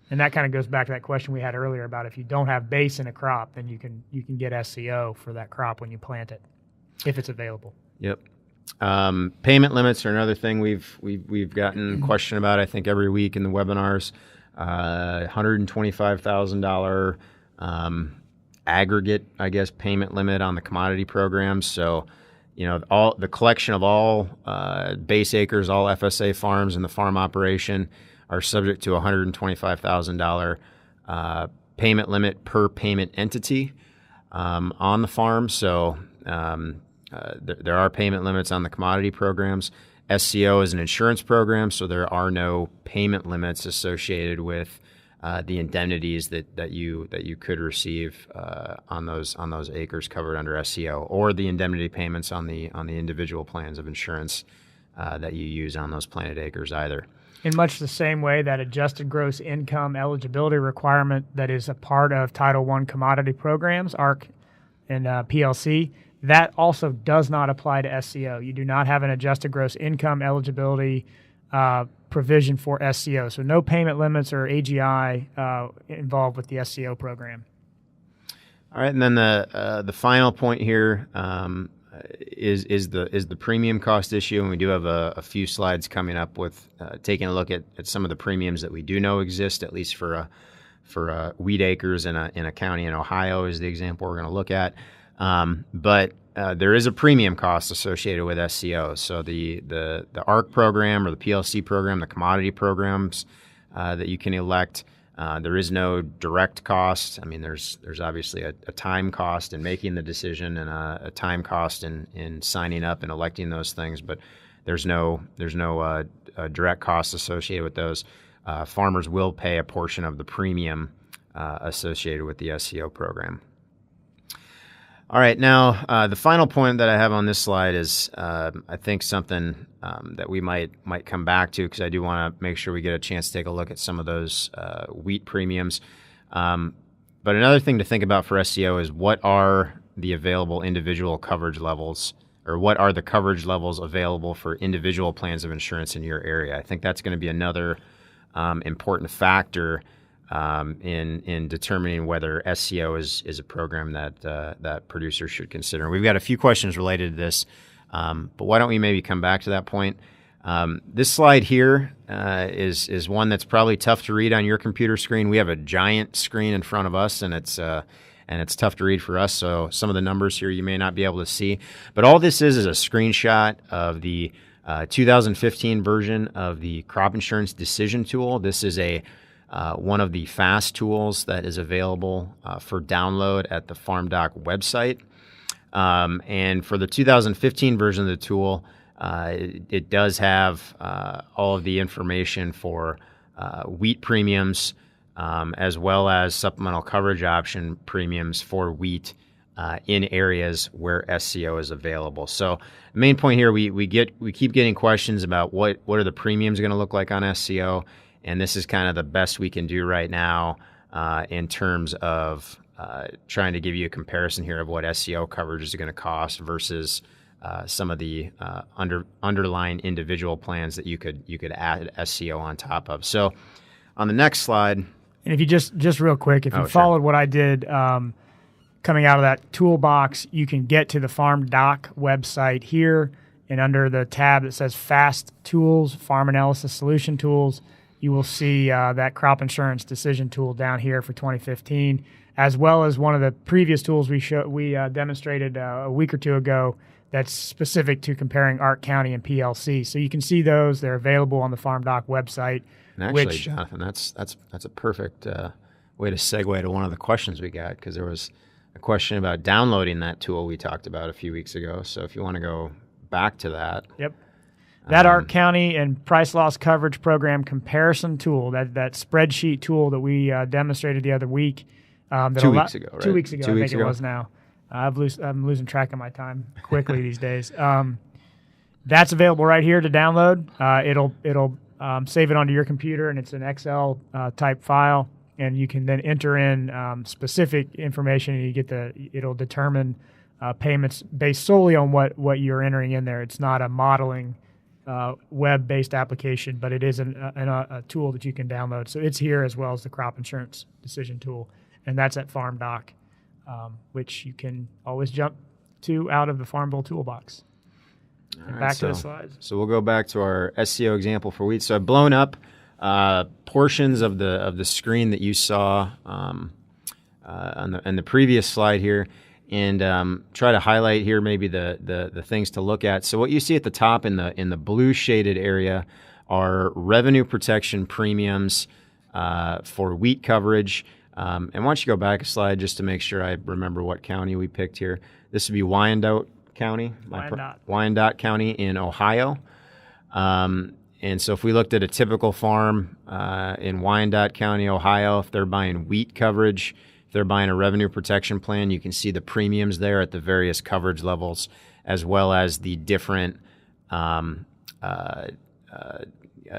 And that kind of goes back to that question we had earlier about if you don't have base in a crop, then you can get SCO for that crop when you plant it, if it's available. Yep. Payment limits are another thing we've gotten question about, I think, every week in the webinars. $125,000 aggregate, I guess, payment limit on the commodity programs. So, all the collection of all base acres, all FSA farms in the farm operation are subject to $125,000 payment limit per payment entity on the farm. So there are payment limits on the commodity programs. SCO is an insurance program, so there are no payment limits associated with the indemnities that you could receive on those acres covered under SCO, or the indemnity payments on the individual plans of insurance that you use on those planted acres either. In much the same way that adjusted gross income eligibility requirement that is a part of Title I commodity programs, ARC and PLC, that also does not apply to SCO. You do not have an adjusted gross income eligibility provision for SCO. So no payment limits or AGI involved with the SCO program. All right, and then the final point here is the premium cost issue, and we do have a few slides coming up with taking a look at some of the premiums that we do know exist, at least for wheat acres in a county in Ohio is the example we're going to look at. But there is a premium cost associated with SCO. So the ARC program or the PLC program, the commodity programs that you can elect, there is no direct cost. I mean, there's obviously a time cost in making the decision and a time cost in signing up and electing those things, but there's no direct cost associated with those. Farmers will pay a portion of the premium associated with the SCO program. All right, now the final point that I have on this slide is I think something that we might come back to, because I do want to make sure we get a chance to take a look at some of those wheat premiums. But another thing to think about for SCO is what are the available individual coverage levels or what are the coverage levels available for individual plans of insurance in your area. I think that's going to be another important factor in determining whether SCO is a program that producers should consider. We've got a few questions related to this, but why don't we maybe come back to that point? This slide here is one that's probably tough to read on your computer screen. We have a giant screen in front of us, and it's tough to read for us. So some of the numbers here you may not be able to see. But all this is a screenshot of the 2015 version of the crop insurance decision tool. This is one of the fast tools that is available for download at the FarmDoc website. And for the 2015 version of the tool, it does have all of the information for wheat premiums, as well as supplemental coverage option premiums for wheat in areas where SCO is available. So the main point here, we keep getting questions about what are the premiums going to look like on SCO, and this is kind of the best we can do right now in terms of trying to give you a comparison here of what SCO coverage is going to cost versus some of the underlying individual plans that you could add SCO on top of. So on the next slide. And if you just real quick, if you followed what I did coming out of that toolbox, you can get to the FarmDoc website here, and under the tab that says Fast Tools, Farm Analysis Solution Tools, you will see that crop insurance decision tool down here for 2015, as well as one of the previous tools we demonstrated a week or two ago that's specific to comparing Ark County and PLC. So you can see those; they're available on the FarmDoc website. And actually, Jonathan, that's a perfect way to segue to one of the questions we got, because there was a question about downloading that tool we talked about a few weeks ago. So if you want to go back to that. Yep. That Ark County and price loss coverage program comparison tool, that spreadsheet tool that we demonstrated the other week. 2 weeks ago, right? 2 weeks ago, I think it was now. I'm losing track of my time quickly these days. That's available right here to download. It'll save it onto your computer, and it's an Excel type file, and you can then enter in specific information, and it'll determine payments based solely on what you're entering in there. It's not a modeling web-based application, but it is a tool that you can download. So it's here as well as the crop insurance decision tool, and that's at FarmDoc, which you can always jump to out of the Farm Bill toolbox. Back to the slides. So we'll go back to our SCO example for wheat. So I've blown up portions of the screen that you saw on the previous slide here, and try to highlight here maybe the things to look at. So what you see at the top in the blue shaded area are revenue protection premiums for wheat coverage. And why don't you go back a slide just to make sure I remember what county we picked here. This would be Wyandotte County, Wyandotte County in Ohio. And so if we looked at a typical farm in Wyandotte County, Ohio, if they're buying wheat coverage, if they're buying a revenue protection plan, you can see the premiums there at the various coverage levels, as well as the different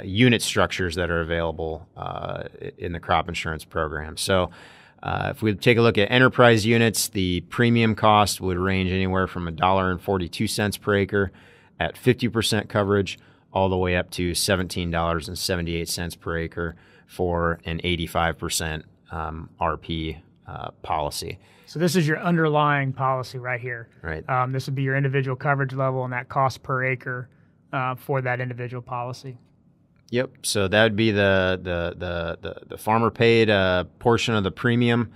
unit structures that are available in the crop insurance program. So if we take a look at enterprise units, the premium cost would range anywhere from $1.42 per acre at 50% coverage, all the way up to $17.78 per acre for an 85% RP policy. So this is your underlying policy right here. Right. This would be your individual coverage level and that cost per acre for that individual policy. Yep. So that would be the farmer paid portion of the premium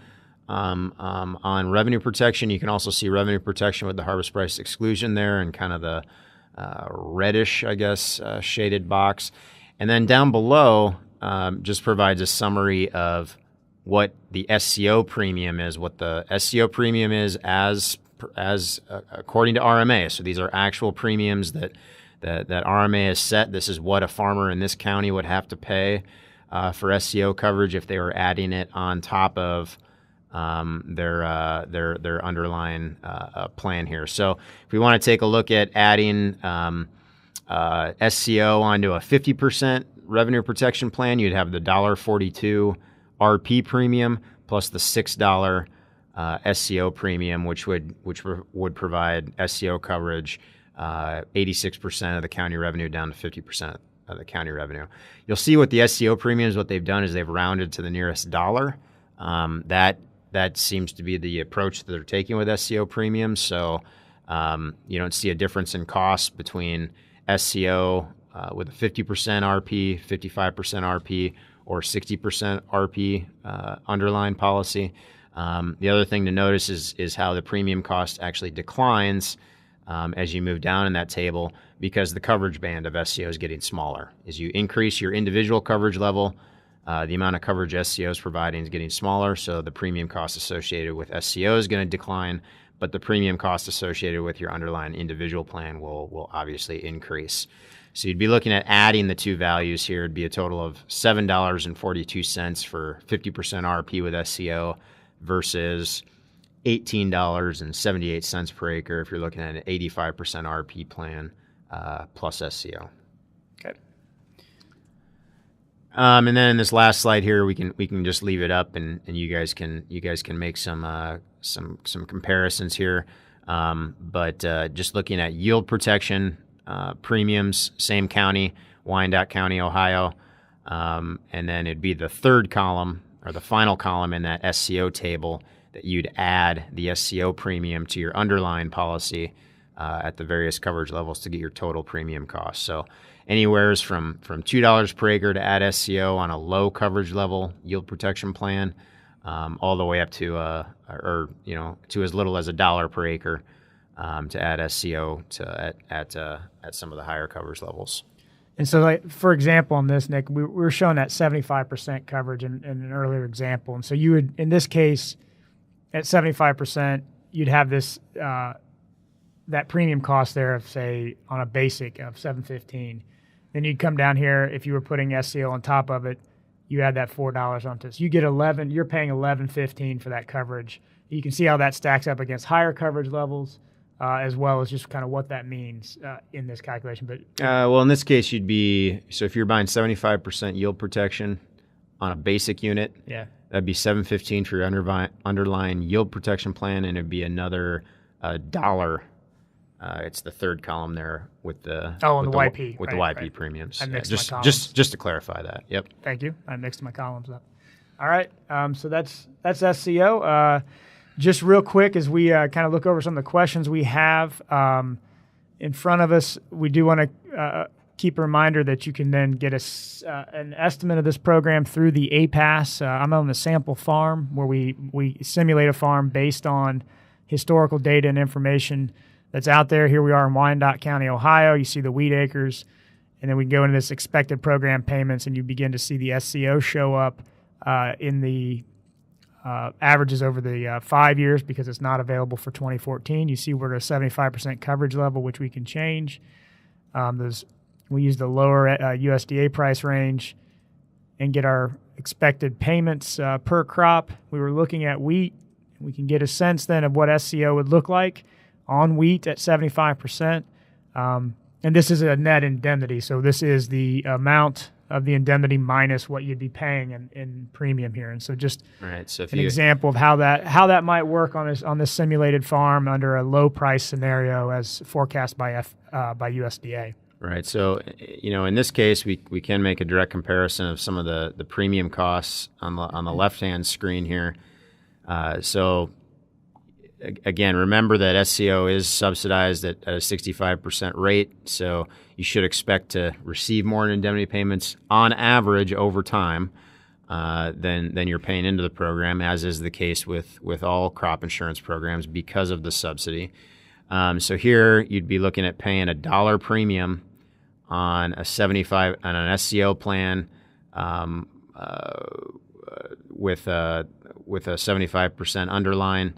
on revenue protection. You can also see revenue protection with the harvest price exclusion there and kind of the reddish, I guess, shaded box. And then down below just provides a summary of what the SCO premium is, what the SCO premium is as according to RMA. So these are actual premiums that RMA has set. This is what a farmer in this county would have to pay for SCO coverage if they were adding it on top of their underlying plan here. So if we want to take a look at adding SCO onto a 50% revenue protection plan, you'd have the $1.42 RP premium plus the $6 SCO premium, which would provide SCO coverage 86% of the county revenue down to 50% of the county revenue. You'll see with the SCO premiums, what they've done is they've rounded to the nearest dollar. That seems to be the approach that they're taking with SCO premiums. So you don't see a difference in cost between SCO with a 50% RP, 55% RP, or 60% RP underlying policy. The other thing to notice is how the premium cost actually declines as you move down in that table, because the coverage band of SCO is getting smaller. As you increase your individual coverage level, the amount of coverage SCO is providing is getting smaller, so the premium cost associated with SCO is going to decline, but the premium cost associated with your underlying individual plan will obviously increase. So you'd be looking at adding the two values here. It'd be a total of $7.42 for 50% RP with SCO versus $18.78 per acre if you're looking at an 85% RP plan plus SCO. Okay. And then in this last slide here, we can just leave it up, and you guys can make some comparisons here. But just looking at yield protection premiums, same county, Wyandotte County, Ohio, and then it'd be the third column or the final column in that SCO table that you'd add the SCO premium to your underlying policy at the various coverage levels to get your total premium cost. So anywheres from $2 per acre to add SCO on a low coverage level yield protection plan, all the way up to to as little as $1 per acre to add SCO at some of the higher coverage levels. And so, like, for example, on this, Nick, we were showing that 75% coverage in an earlier example. And so you would, in this case, at 75%, you'd have this that premium cost there of, say, on a basic of $7.15. Then you'd come down here, if you were putting SCO on top of it, you add that $4 onto it. So you get you're paying $11.15 for that coverage. You can see how that stacks up against higher coverage levels, as well as just kind of what that means in this calculation. But well, in this case, so if you're buying 75% yield protection on a basic unit, yeah, that'd be $7.15 for your underlying yield protection plan, and it'd be another $1. It's the third column there with the YP with the YP premiums. I mixed my columns. Just to clarify that. Yep. Thank you. I mixed my columns up. All right. So that's SCO. Just real quick, as we kind of look over some of the questions we have in front of us, we do want to keep a reminder that you can then get an estimate of this program through the APAS. I'm on the sample farm where we simulate a farm based on historical data and information that's out there. Here we are in Wyandotte County, Ohio. You see the wheat acres, and then we go into this expected program payments, and you begin to see the SCO show up in the averages over the 5 years because it's not available for 2014. You see we're at a 75% coverage level, which we can change. We use the lower USDA price range and get our expected payments per crop. We were looking at wheat. We can get a sense then of what SCO would look like on wheat at 75%. And this is a net indemnity, so this is the amount of the indemnity minus what you'd be paying in premium here. And so just an example of how that might work on this simulated farm under a low price scenario as forecast by USDA. Right. So, in this case, we can make a direct comparison of some of the premium costs on the left-hand screen here. So, again, remember that SCO is subsidized at a 65% rate, so you should expect to receive more in indemnity payments on average over time than you're paying into the program, as is the case with all crop insurance programs because of the subsidy. So here you'd be looking at paying $1 premium on an SCO plan with a 75% underline.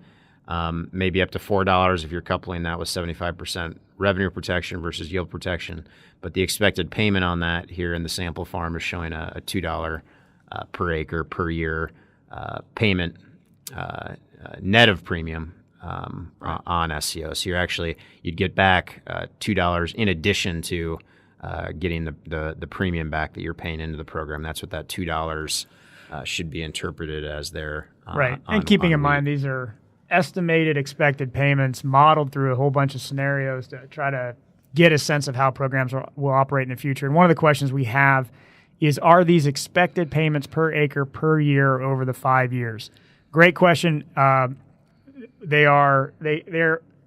Maybe up to $4 if you're coupling that with 75% revenue protection versus yield protection. But the expected payment on that here in the sample farm is showing a $2 per acre per year payment net of premium on SCO. So you'd get back $2 in addition to getting the premium back that you're paying into the program. That's what that $2 should be interpreted as there. Right. And keeping in mind these are estimated expected payments modeled through a whole bunch of scenarios to try to get a sense of how programs will operate in the future. And one of the questions we have is, are these expected payments per acre per year over the 5 years? Great question. They're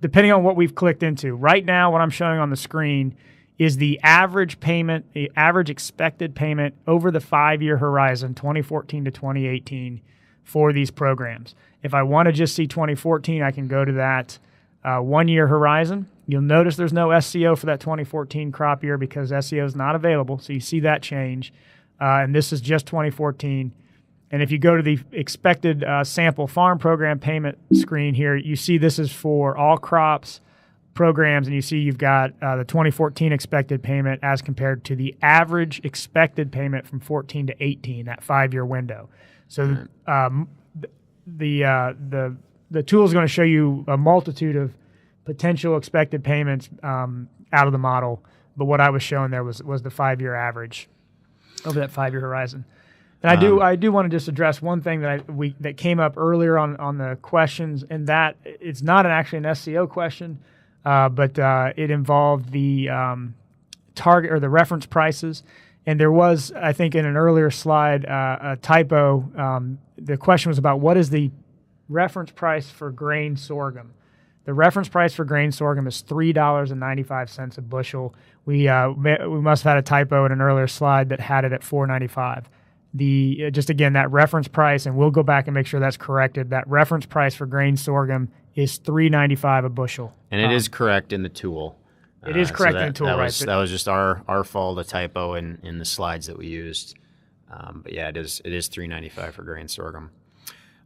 depending on what we've clicked into. Right now, what I'm showing on the screen is the average payment, the average expected payment over the 5-year horizon, 2014 to 2018, for these programs. If I want to just see 2014, I can go to that 1-year horizon. You'll notice there's no SCO for that 2014 crop year because SCO is not available, so you see that change. And this is just 2014. And if you go to the expected sample farm program payment screen here, you see this is for all crops programs, and you see you've got the 2014 expected payment as compared to the average expected payment from 14 to 18, that 5-year window. So the tool is going to show you a multitude of potential expected payments out of the model, but what I was showing there was the 5-year average over that 5-year horizon. And I do want to just address one thing that came up earlier on the questions, and that it's not actually an SCO question, but it involved the target or the reference prices. And there was, I think, in an earlier slide, a typo. The question was about what is the reference price for grain sorghum. The reference price for grain sorghum is $3.95 a bushel. We must have had a typo in an earlier slide that had it at $4.95. Just again, that reference price, and we'll go back and make sure that's corrected. That reference price for grain sorghum is $3.95 a bushel. And it is correct in the tool. It is correct in the tool, right? That was just our fault, a typo in the slides that we used. But yeah, it is $3.95 for grain sorghum.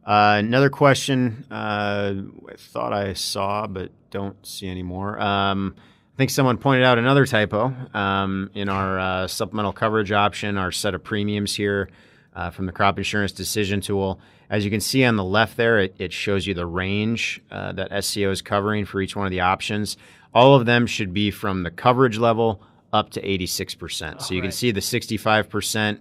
Another question I thought I saw but don't see anymore. I think someone pointed out another typo in our supplemental coverage option, our set of premiums here from the crop insurance decision tool. As you can see on the left there, it shows you the range that SCO is covering for each one of the options. All of them should be from the coverage level up to 86%. So you can see the 65%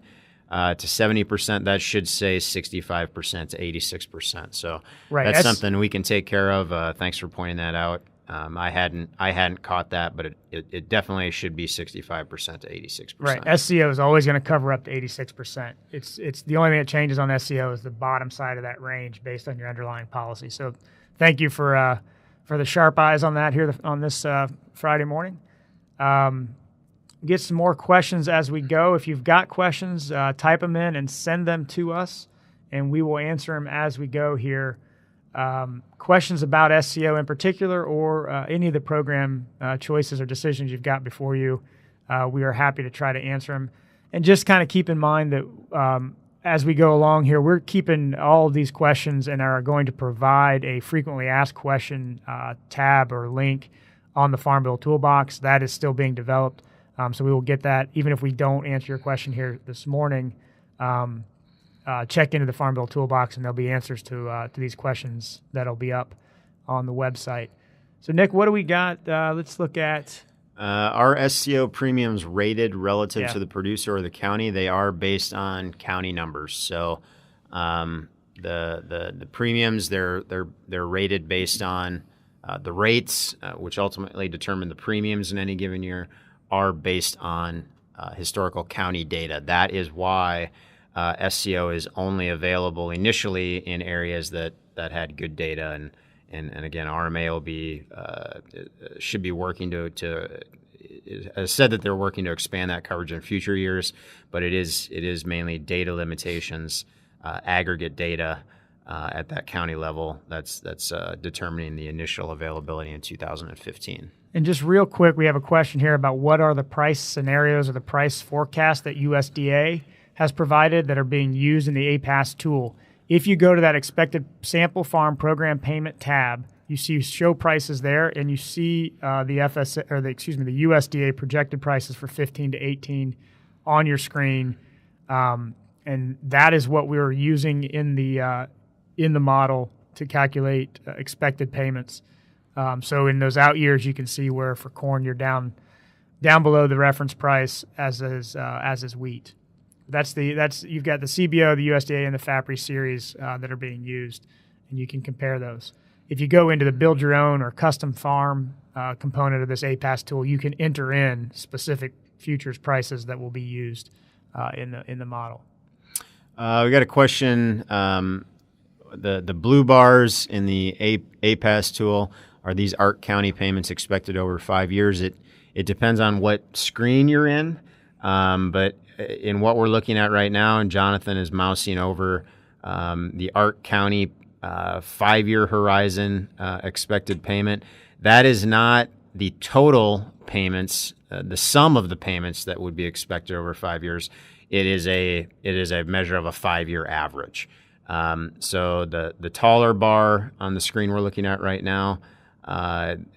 to 70%, that should say 65% to 86%. So that's something we can take care of. Thanks for pointing that out. I hadn't caught that, but it definitely should be 65% to 86%. Right. SCO is always going to cover up to 86%. It's the only thing that changes on SCO is the bottom side of that range based on your underlying policy. So thank you for the sharp eyes on that here on this Friday morning. Get some more questions as we go. If you've got questions, type them in and send them to us, and we will answer them as we go here. Questions about SCO in particular, or any of the program choices or decisions you've got before you, we are happy to try to answer them. And just kind of keep in mind that as we go along here, we're keeping all of these questions and are going to provide a frequently asked question tab or link on the Farm Bill Toolbox. That is still being developed. So we will get that. Even if we don't answer your question here this morning, check into the Farm Bill Toolbox, and there'll be answers to these questions that'll be up on the website. So, Nick, what do we got? Let's look at our SCO premiums rated relative to the producer or the county. They are based on county numbers. So the premiums they're rated based on the rates, which ultimately determine the premiums in any given year, are based on historical county data. That is why SCO is only available initially in areas that had good data, and again, RMA will should be working to has said that they're working to expand that coverage in future years, but it is mainly data limitations, aggregate data at that county level that's determining the initial availability in 2015. And just real quick, we have a question here about what are the price scenarios or the price forecasts that USDA has provided that are being used in the APAS tool. If you go to that expected sample farm program payment tab, you see show prices there, and you see the USDA projected prices for 15 to 18 on your screen, and that is what we were using in the model to calculate expected payments. So in those out years, you can see where for corn you're down below the reference price as is wheat. You've got the CBO, the USDA, and the FAPRI series that are being used, and you can compare those. if you go into the build your own or custom farm component of this APAS tool, you can enter in specific futures prices that will be used in the model. We got a question. The blue bars in the APAS tool, are these ARC County payments expected over 5 years? It depends on what screen you're in, but in what we're looking at right now, and Jonathan is mousing over the ARC County 5-year horizon expected payment. That is not the total payments, the sum of the payments that would be expected over 5 years. It is a measure of a 5-year average. So the taller bar on the screen we're looking at right now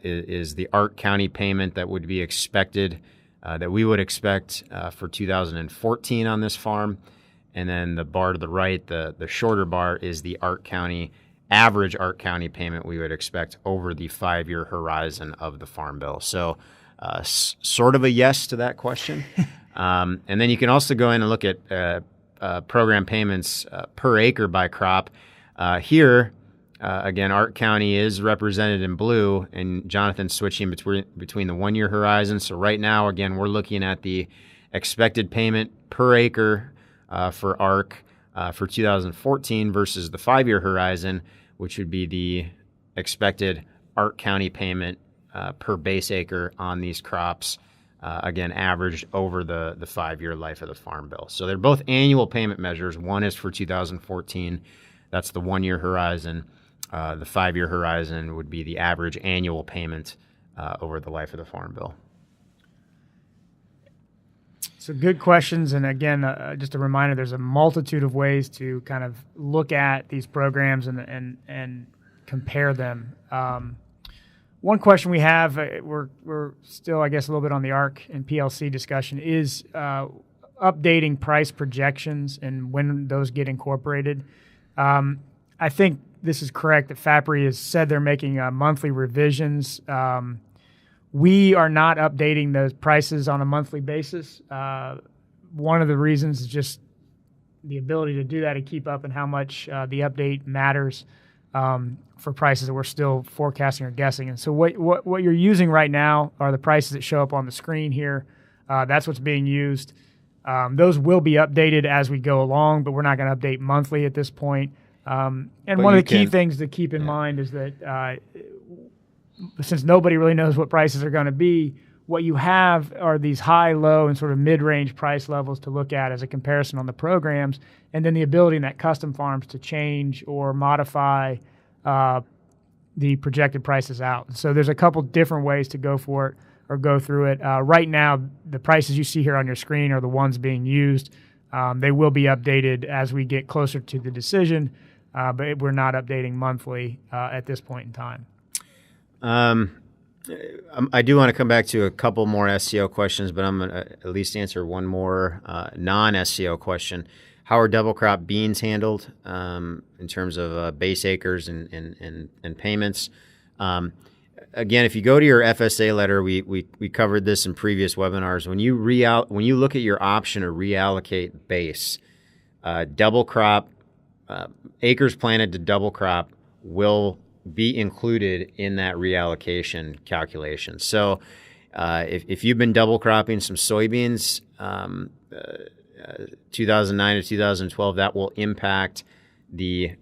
is the ARC County payment that would be expected, that we would expect for 2014 on this farm. And then the bar to the right, the shorter bar, is the average ARC County payment we would expect over the 5-year horizon of the Farm Bill. So sort of a yes to that question. And then you can also go in and look at program payments per acre by crop. Here, again, ARC County is represented in blue, and Jonathan's switching between the 1-year horizon. So right now, again, we're looking at the expected payment per acre for ARC for 2014 versus the 5-year horizon, which would be the expected ARC County payment per base acre on these crops, again, averaged over the 5-year life of the Farm Bill. So they're both annual payment measures. One is for 2014. That's the 1-year horizon. The 5-year horizon would be the average annual payment over the life of the Farm Bill. So good questions. And again, just a reminder, there's a multitude of ways to kind of look at these programs and compare them. One question we have, we're still, I guess, a little bit on the ARC and PLC discussion, is updating price projections and when those get incorporated. I think this is correct that FAPRI has said they're making monthly revisions. We are not updating those prices on a monthly basis. One of the reasons is just the ability to do that and keep up and how much the update matters for prices that we're still forecasting or guessing. And so what you're using right now are the prices that show up on the screen here. That's what's being used. Those will be updated as we go along, but we're not going to update monthly at this point. And one of the key things to keep in mind is that since nobody really knows what prices are going to be, what you have are these high, low, and sort of mid-range price levels to look at as a comparison on the programs, and then the ability in that custom farms to change or modify the projected prices out. So there's a couple different ways to go for it or go through it. Right now, the prices you see here on your screen are the ones being used. They will be updated as we get closer to the decision, but we're not updating monthly at this point in time. I do want to come back to a couple more SCO questions, but I'm going to at least answer one more non-SCO question. How are double crop beans handled in terms of base acres and payments? Again, if you go to your FSA letter, we covered this in previous webinars. When you look at your option to reallocate base, double crop acres planted to double crop will be included in that reallocation calculation. So if you've been double cropping some soybeans 2009 to 2012, that will impact the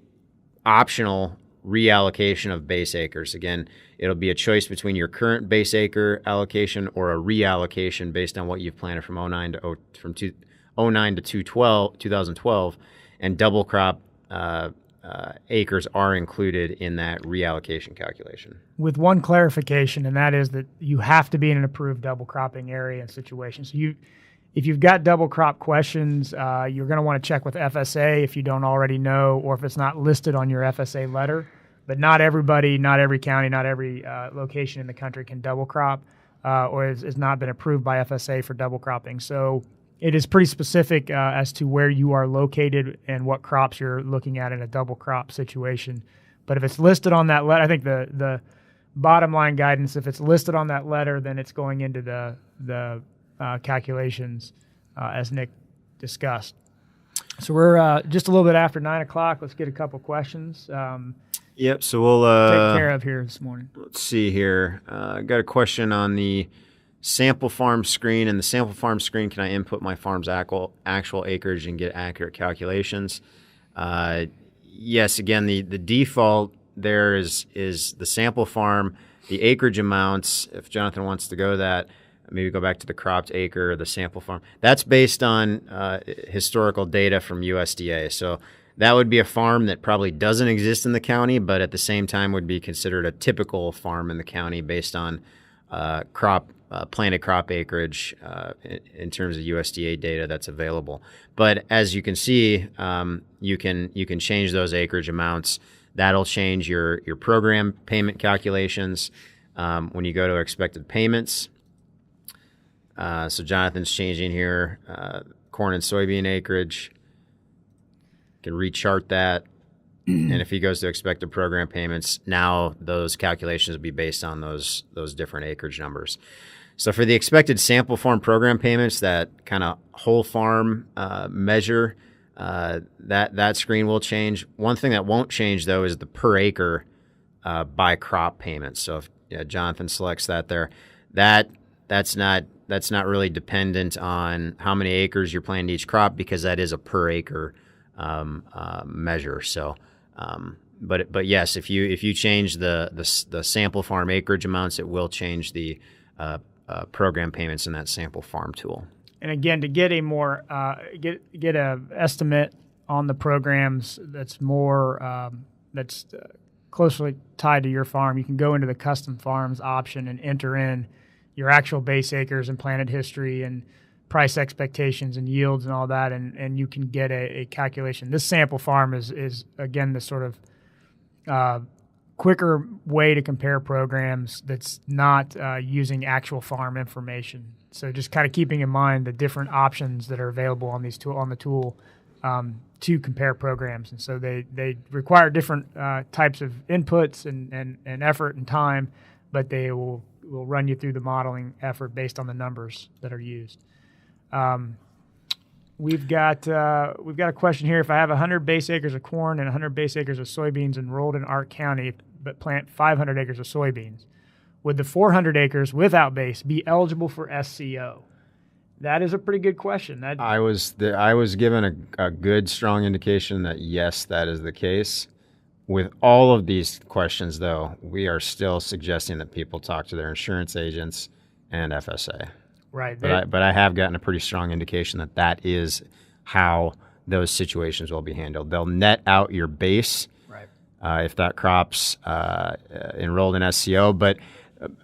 optional reallocation of base acres. Again, it'll be a choice between your current base acre allocation or a reallocation based on what you've planted from 2009 to 2012, and double crop acres are included in that reallocation calculation. With one clarification, and that is that you have to be in an approved double cropping area and situation. So if you've got double crop questions, you're going to want to check with FSA if you don't already know, or if it's not listed on your FSA letter. But not everybody, not every county, not every location in the country can double crop or has not been approved by FSA for double cropping. So it is pretty specific as to where you are located and what crops you're looking at in a double crop situation. But if it's listed on that letter, I think the bottom line guidance, if it's listed on that letter, then it's going into the calculations as Nick discussed. So we're just a little bit after 9 o'clock. Let's get a couple questions. Yep. So we'll take care of here this morning. let's see here. I got a question on the sample farm screen. And the sample farm screen, can I input my farm's actual acreage and get accurate calculations? Yes. Again, the default there is the sample farm, the acreage amounts. If Jonathan wants to go that, maybe go back to the cropped acre, the sample farm. That's based on historical data from USDA. So that would be a farm that probably doesn't exist in the county, but at the same time would be considered a typical farm in the county based on planted crop acreage in terms of USDA data that's available. But as you can see, you can change those acreage amounts. That'll change your program payment calculations when you go to expected payments. So Jonathan's changing here corn and soybean acreage. Can rechart that. And if he goes to expected program payments, now those calculations will be based on those different acreage numbers. So for the expected sample farm program payments, that kind of whole farm measure, that screen will change. One thing that won't change, though, is the per acre by crop payments. So if Jonathan selects that there, that's not really dependent on how many acres you're planting each crop, because that is a per acre measure. So, but yes, if you change the sample farm acreage amounts, it will change the program payments in that sample farm tool. And again, to get a more get a estimate on the programs that's more closely tied to your farm, you can go into the custom farms option and enter in your actual base acres and planted history and price expectations and yields and all that, and you can get a calculation. This sample farm is again the sort of quicker way to compare programs that's not using actual farm information. So just kind of keeping in mind the different options that are available on the tool to compare programs. And so they require different types of inputs and effort and time, but they will run you through the modeling effort based on the numbers that are used. We've got a question here. If I have 100 base acres of corn and 100 base acres of soybeans enrolled in Ark County, but plant 500 acres of soybeans, would the 400 acres without base be eligible for SCO? That is a pretty good question. I was given a good, strong indication that yes, that is the case. With all of these questions, though, we are still suggesting that people talk to their insurance agents and FSA. Right. But I have gotten a pretty strong indication that is how those situations will be handled. They'll net out your base, right, if that crop's enrolled in SCO, but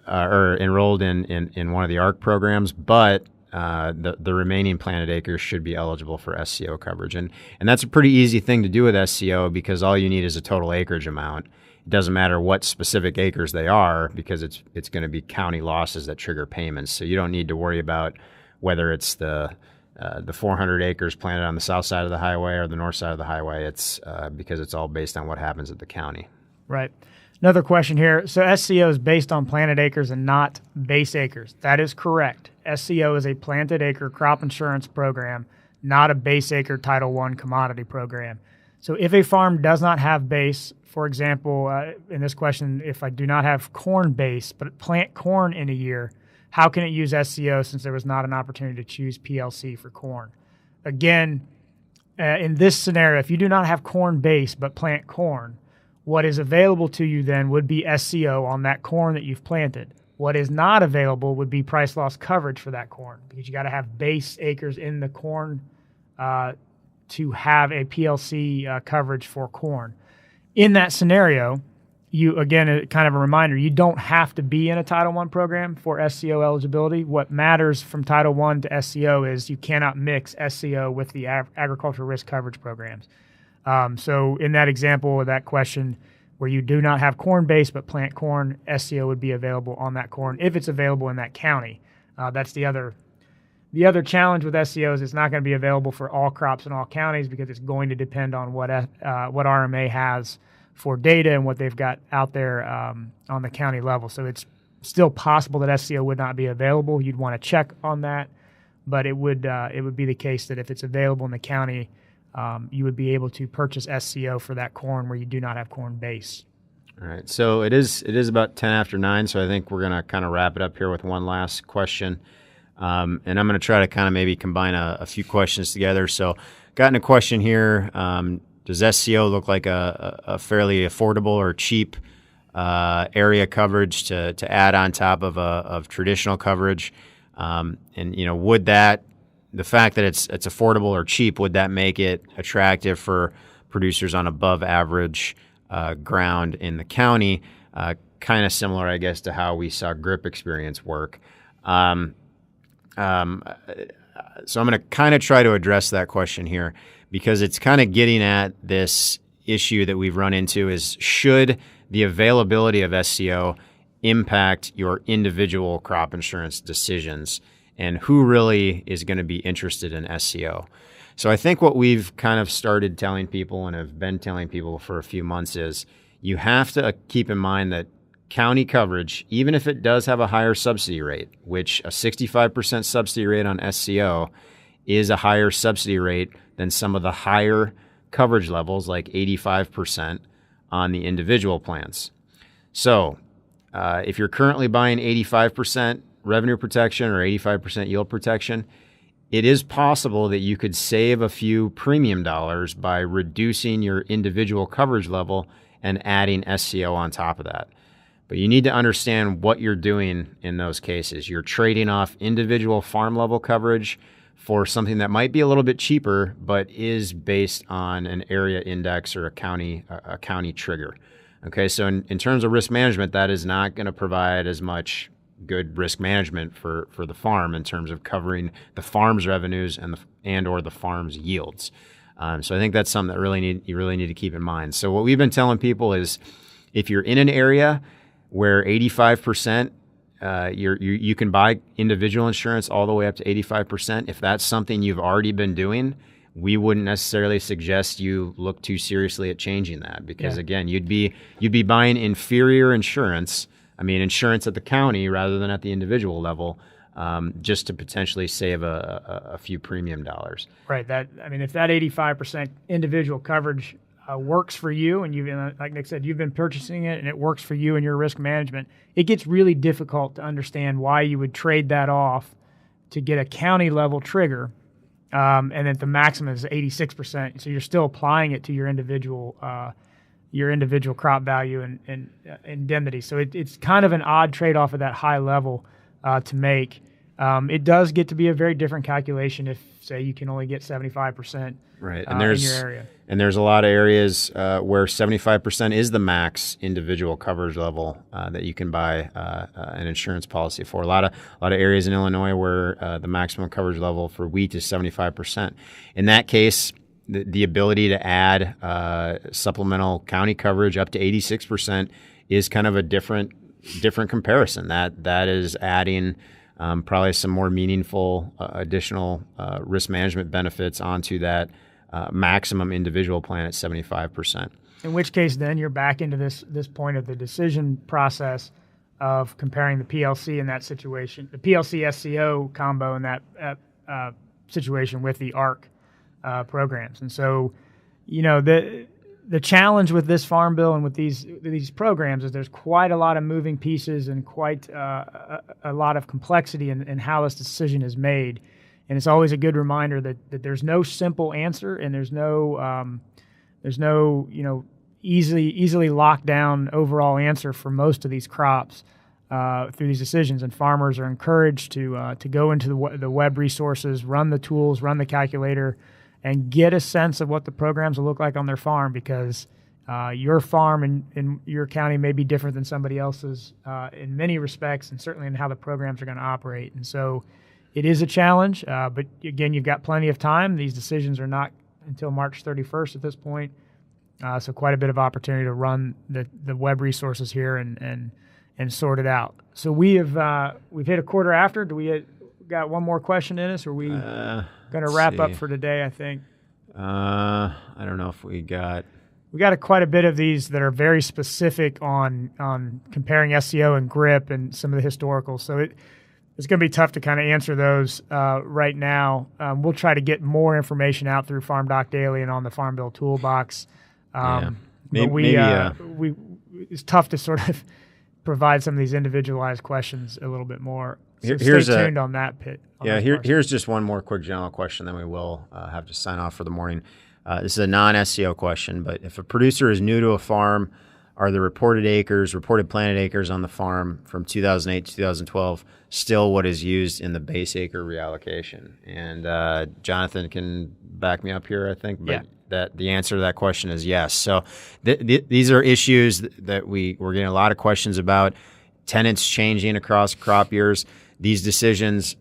or enrolled in one of the ARC programs, but the remaining planted acres should be eligible for SCO coverage. And that's a pretty easy thing to do with SCO, because all you need is a total acreage amount. It doesn't matter what specific acres they are, because it's going to be county losses that trigger payments. So you don't need to worry about whether it's the 400 acres planted on the south side of the highway or the north side of the highway. It's because it's all based on what happens at the county. Right. Another question here. So SCO is based on planted acres and not base acres. That is correct. SCO is a planted acre crop insurance program, not a base acre Title I commodity program. So if a farm does not have base, for example, in this question, if I do not have corn base but plant corn in a year, how can it use SCO since there was not an opportunity to choose PLC for corn? Again, in this scenario, if you do not have corn base but plant corn, what is available to you then would be SCO on that corn that you've planted. What is not available would be price loss coverage for that corn, because you got to have base acres in the corn to have a PLC coverage for corn. In that scenario, you, again, kind of a reminder, you don't have to be in a Title I program for SCO eligibility. What matters from Title I to SCO is you cannot mix SCO with the agricultural risk coverage programs. So in that example of that question where you do not have corn base but plant corn, SCO would be available on that corn if it's available in that county. That's the other challenge with SCO is it's not going to be available for all crops in all counties, because it's going to depend on what RMA has for data and what they've got out there on the county level. So it's still possible that SCO would not be available. You'd want to check on that, but it would be the case that if it's available in the county, you would be able to purchase SCO for that corn where you do not have corn base. All right. So it is about 10 after 9, so I think we're going to kind of wrap it up here with one last question. And I'm going to try to kind of maybe combine a few questions together. So gotten a question here. Does SCO look like a fairly affordable or cheap area coverage to add on top of traditional coverage? And, would that, the fact that it's affordable or cheap, would that make it attractive for producers on above average ground in the county? Kind of similar, I guess, to how we saw GRIP experience work. So I'm going to kind of try to address that question here, because it's kind of getting at this issue that we've run into is, should the availability of SCO impact your individual crop insurance decisions, and who really is going to be interested in SCO? So I think what we've kind of started telling people and have been telling people for a few months is, you have to keep in mind that county coverage, even if it does have a higher subsidy rate, which a 65% subsidy rate on SCO is a higher subsidy rate than some of the higher coverage levels, like 85% on the individual plans. So if you're currently buying 85% revenue protection or 85% yield protection, it is possible that you could save a few premium dollars by reducing your individual coverage level and adding SCO on top of that. But you need to understand what you're doing in those cases. You're trading off individual farm level coverage for something that might be a little bit cheaper, but is based on an area index or a county trigger. Okay, so in terms of risk management, that is not going to provide as much good risk management for the farm in terms of covering the farm's revenues and or the farm's yields. So I think that's something that you really need to keep in mind. So what we've been telling people is, if you're in an area where 85%, you can buy individual insurance all the way up to 85%. If that's something you've already been doing, we wouldn't necessarily suggest you look too seriously at changing that, because again, you'd be buying inferior insurance. I mean, insurance at the county rather than at the individual level, just to potentially save a few premium dollars. Right. If that 85% individual coverage works for you, and like Nick said, you've been purchasing it and it works for you and your risk management, it gets really difficult to understand why you would trade that off to get a county level trigger, and then the maximum is 86%. So you're still applying it to your individual crop value and indemnity. So it's kind of an odd trade-off at that high level to make. It does get to be a very different calculation if, say, you can only get 75% right. in your area. And there's a lot of areas where 75% is the max individual coverage level that you can buy an insurance policy for. A lot of areas in Illinois where the maximum coverage level for wheat is 75%. In that case, the ability to add supplemental county coverage up to 86% is kind of a different comparison. That is adding probably some more meaningful additional risk management benefits onto that maximum individual plan at 75%. In which case, then you're back into this point of the decision process of comparing the PLC in that situation, the PLC SCO combo in that situation with the ARC programs. And so, the challenge with this farm bill and with these programs is there's quite a lot of moving pieces and quite a lot of complexity in how this decision is made. And it's always a good reminder that there's no simple answer, and there's no easily locked down overall answer for most of these crops through these decisions. And farmers are encouraged to go into the web resources, run the tools, run the calculator, and get a sense of what the programs will look like on their farm, because your farm in your county may be different than somebody else's in many respects, and certainly in how the programs are going to operate. And so it is a challenge, but again, you've got plenty of time. These decisions are not until March 31st at this point, so quite a bit of opportunity to run the web resources here and sort it out. So we've hit a quarter after. Do we got one more question in us, or are we going to wrap up for today, I think? I don't know if we got quite a bit of these that are very specific on comparing SCO and GRIP and some of the historicals. So it's going to be tough to kind of answer those right now. We'll try to get more information out through Farm Doc Daily and on the Farm Bill Toolbox. Maybe it's tough to sort of provide some of these individualized questions a little bit more. So Here's stay tuned on that pit. Here's just one more quick general question, then we will have to sign off for the morning. This is a non-SCO question, but if a producer is new to a farm, are the reported planted acres on the farm from 2008 to 2012 still what is used in the base acre reallocation? And Jonathan can back me up here, I think, but that the answer to that question is yes. So these are issues that we're getting a lot of questions about. Tenants changing across crop years. These decisions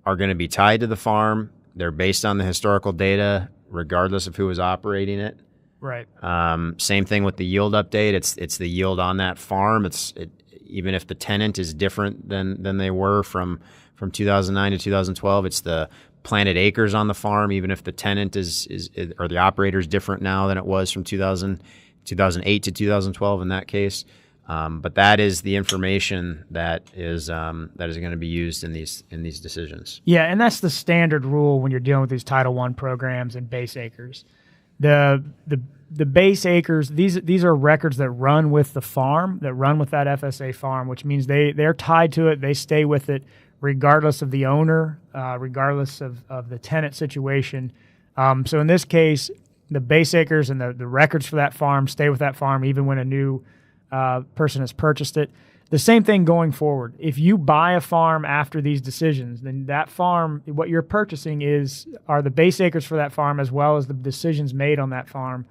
are going to be tied to the farm. They're based on the historical data, regardless of who is operating it. Right. Same thing with the yield update. It's the yield on that farm. Even if the tenant is different than they were from 2009 to 2012, it's the planted acres on the farm. Even if the tenant is or the operator is different now than it was from 2008 to 2012 in that case. But that is the information that is going to be used in these decisions. Yeah, and that's the standard rule when you're dealing with these Title I programs and base acres. The base acres, these are records that run with the farm, that run with that FSA farm, which means they're tied to it. They stay with it regardless of the owner, regardless of the tenant situation. So in this case, the base acres and the records for that farm stay with that farm even when a new person has purchased it. The same thing going forward. If you buy a farm after these decisions, then that farm, what you're purchasing are the base acres for that farm as well as the decisions made on that farm.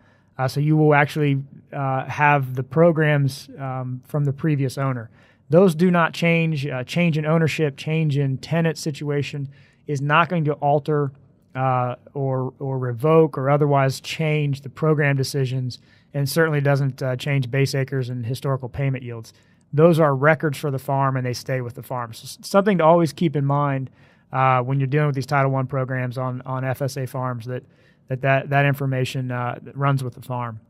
So you will actually have the programs from the previous owner. Those do not change. Change in ownership, change in tenant situation is not going to alter or revoke or otherwise change the program decisions, and certainly doesn't change base acres and historical payment yields. Those are records for the farm, and they stay with the farm. So something to always keep in mind when you're dealing with these Title I programs on FSA farms, that information runs with the farm.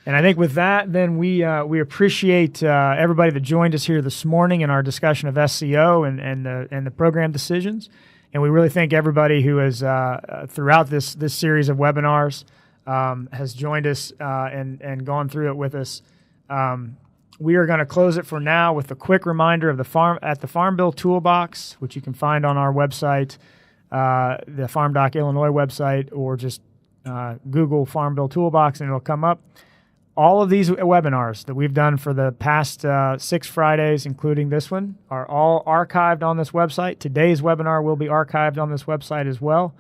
And I think with that, then we appreciate everybody that joined us here this morning in our discussion of SCO and the program decisions. And we really thank everybody who has throughout this series of webinars has joined us and gone through it with us. We are going to close it for now with a quick reminder of the Farm Bill Toolbox, which you can find on our website, the Farm Doc Illinois website, or just Google Farm Bill Toolbox and it'll come up. All of these webinars that we've done for the past 6 Fridays, including this one, are all archived on this website. Today's webinar will be archived on this website as well.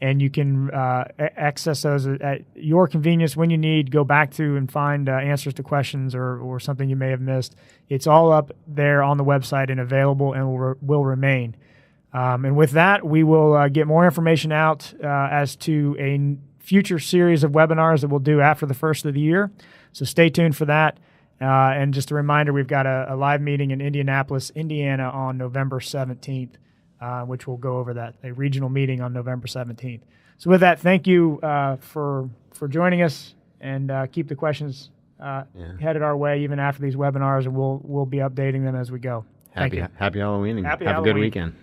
And you can access those at your convenience when you need. Go back to and find answers to questions or something you may have missed. It's all up there on the website and available and will remain. And with that, we will get more information out as to a future series of webinars that we'll do after the first of the year. So stay tuned for that. And just a reminder, we've got a live meeting in Indianapolis, Indiana on November 17th. Which we'll go over that, a regional meeting on November 17th. So with that, thank you for joining us, and keep the questions headed our way even after these webinars, and we'll be updating them as we go. Thank you. Happy Halloween, and Happy have Halloween. A good weekend.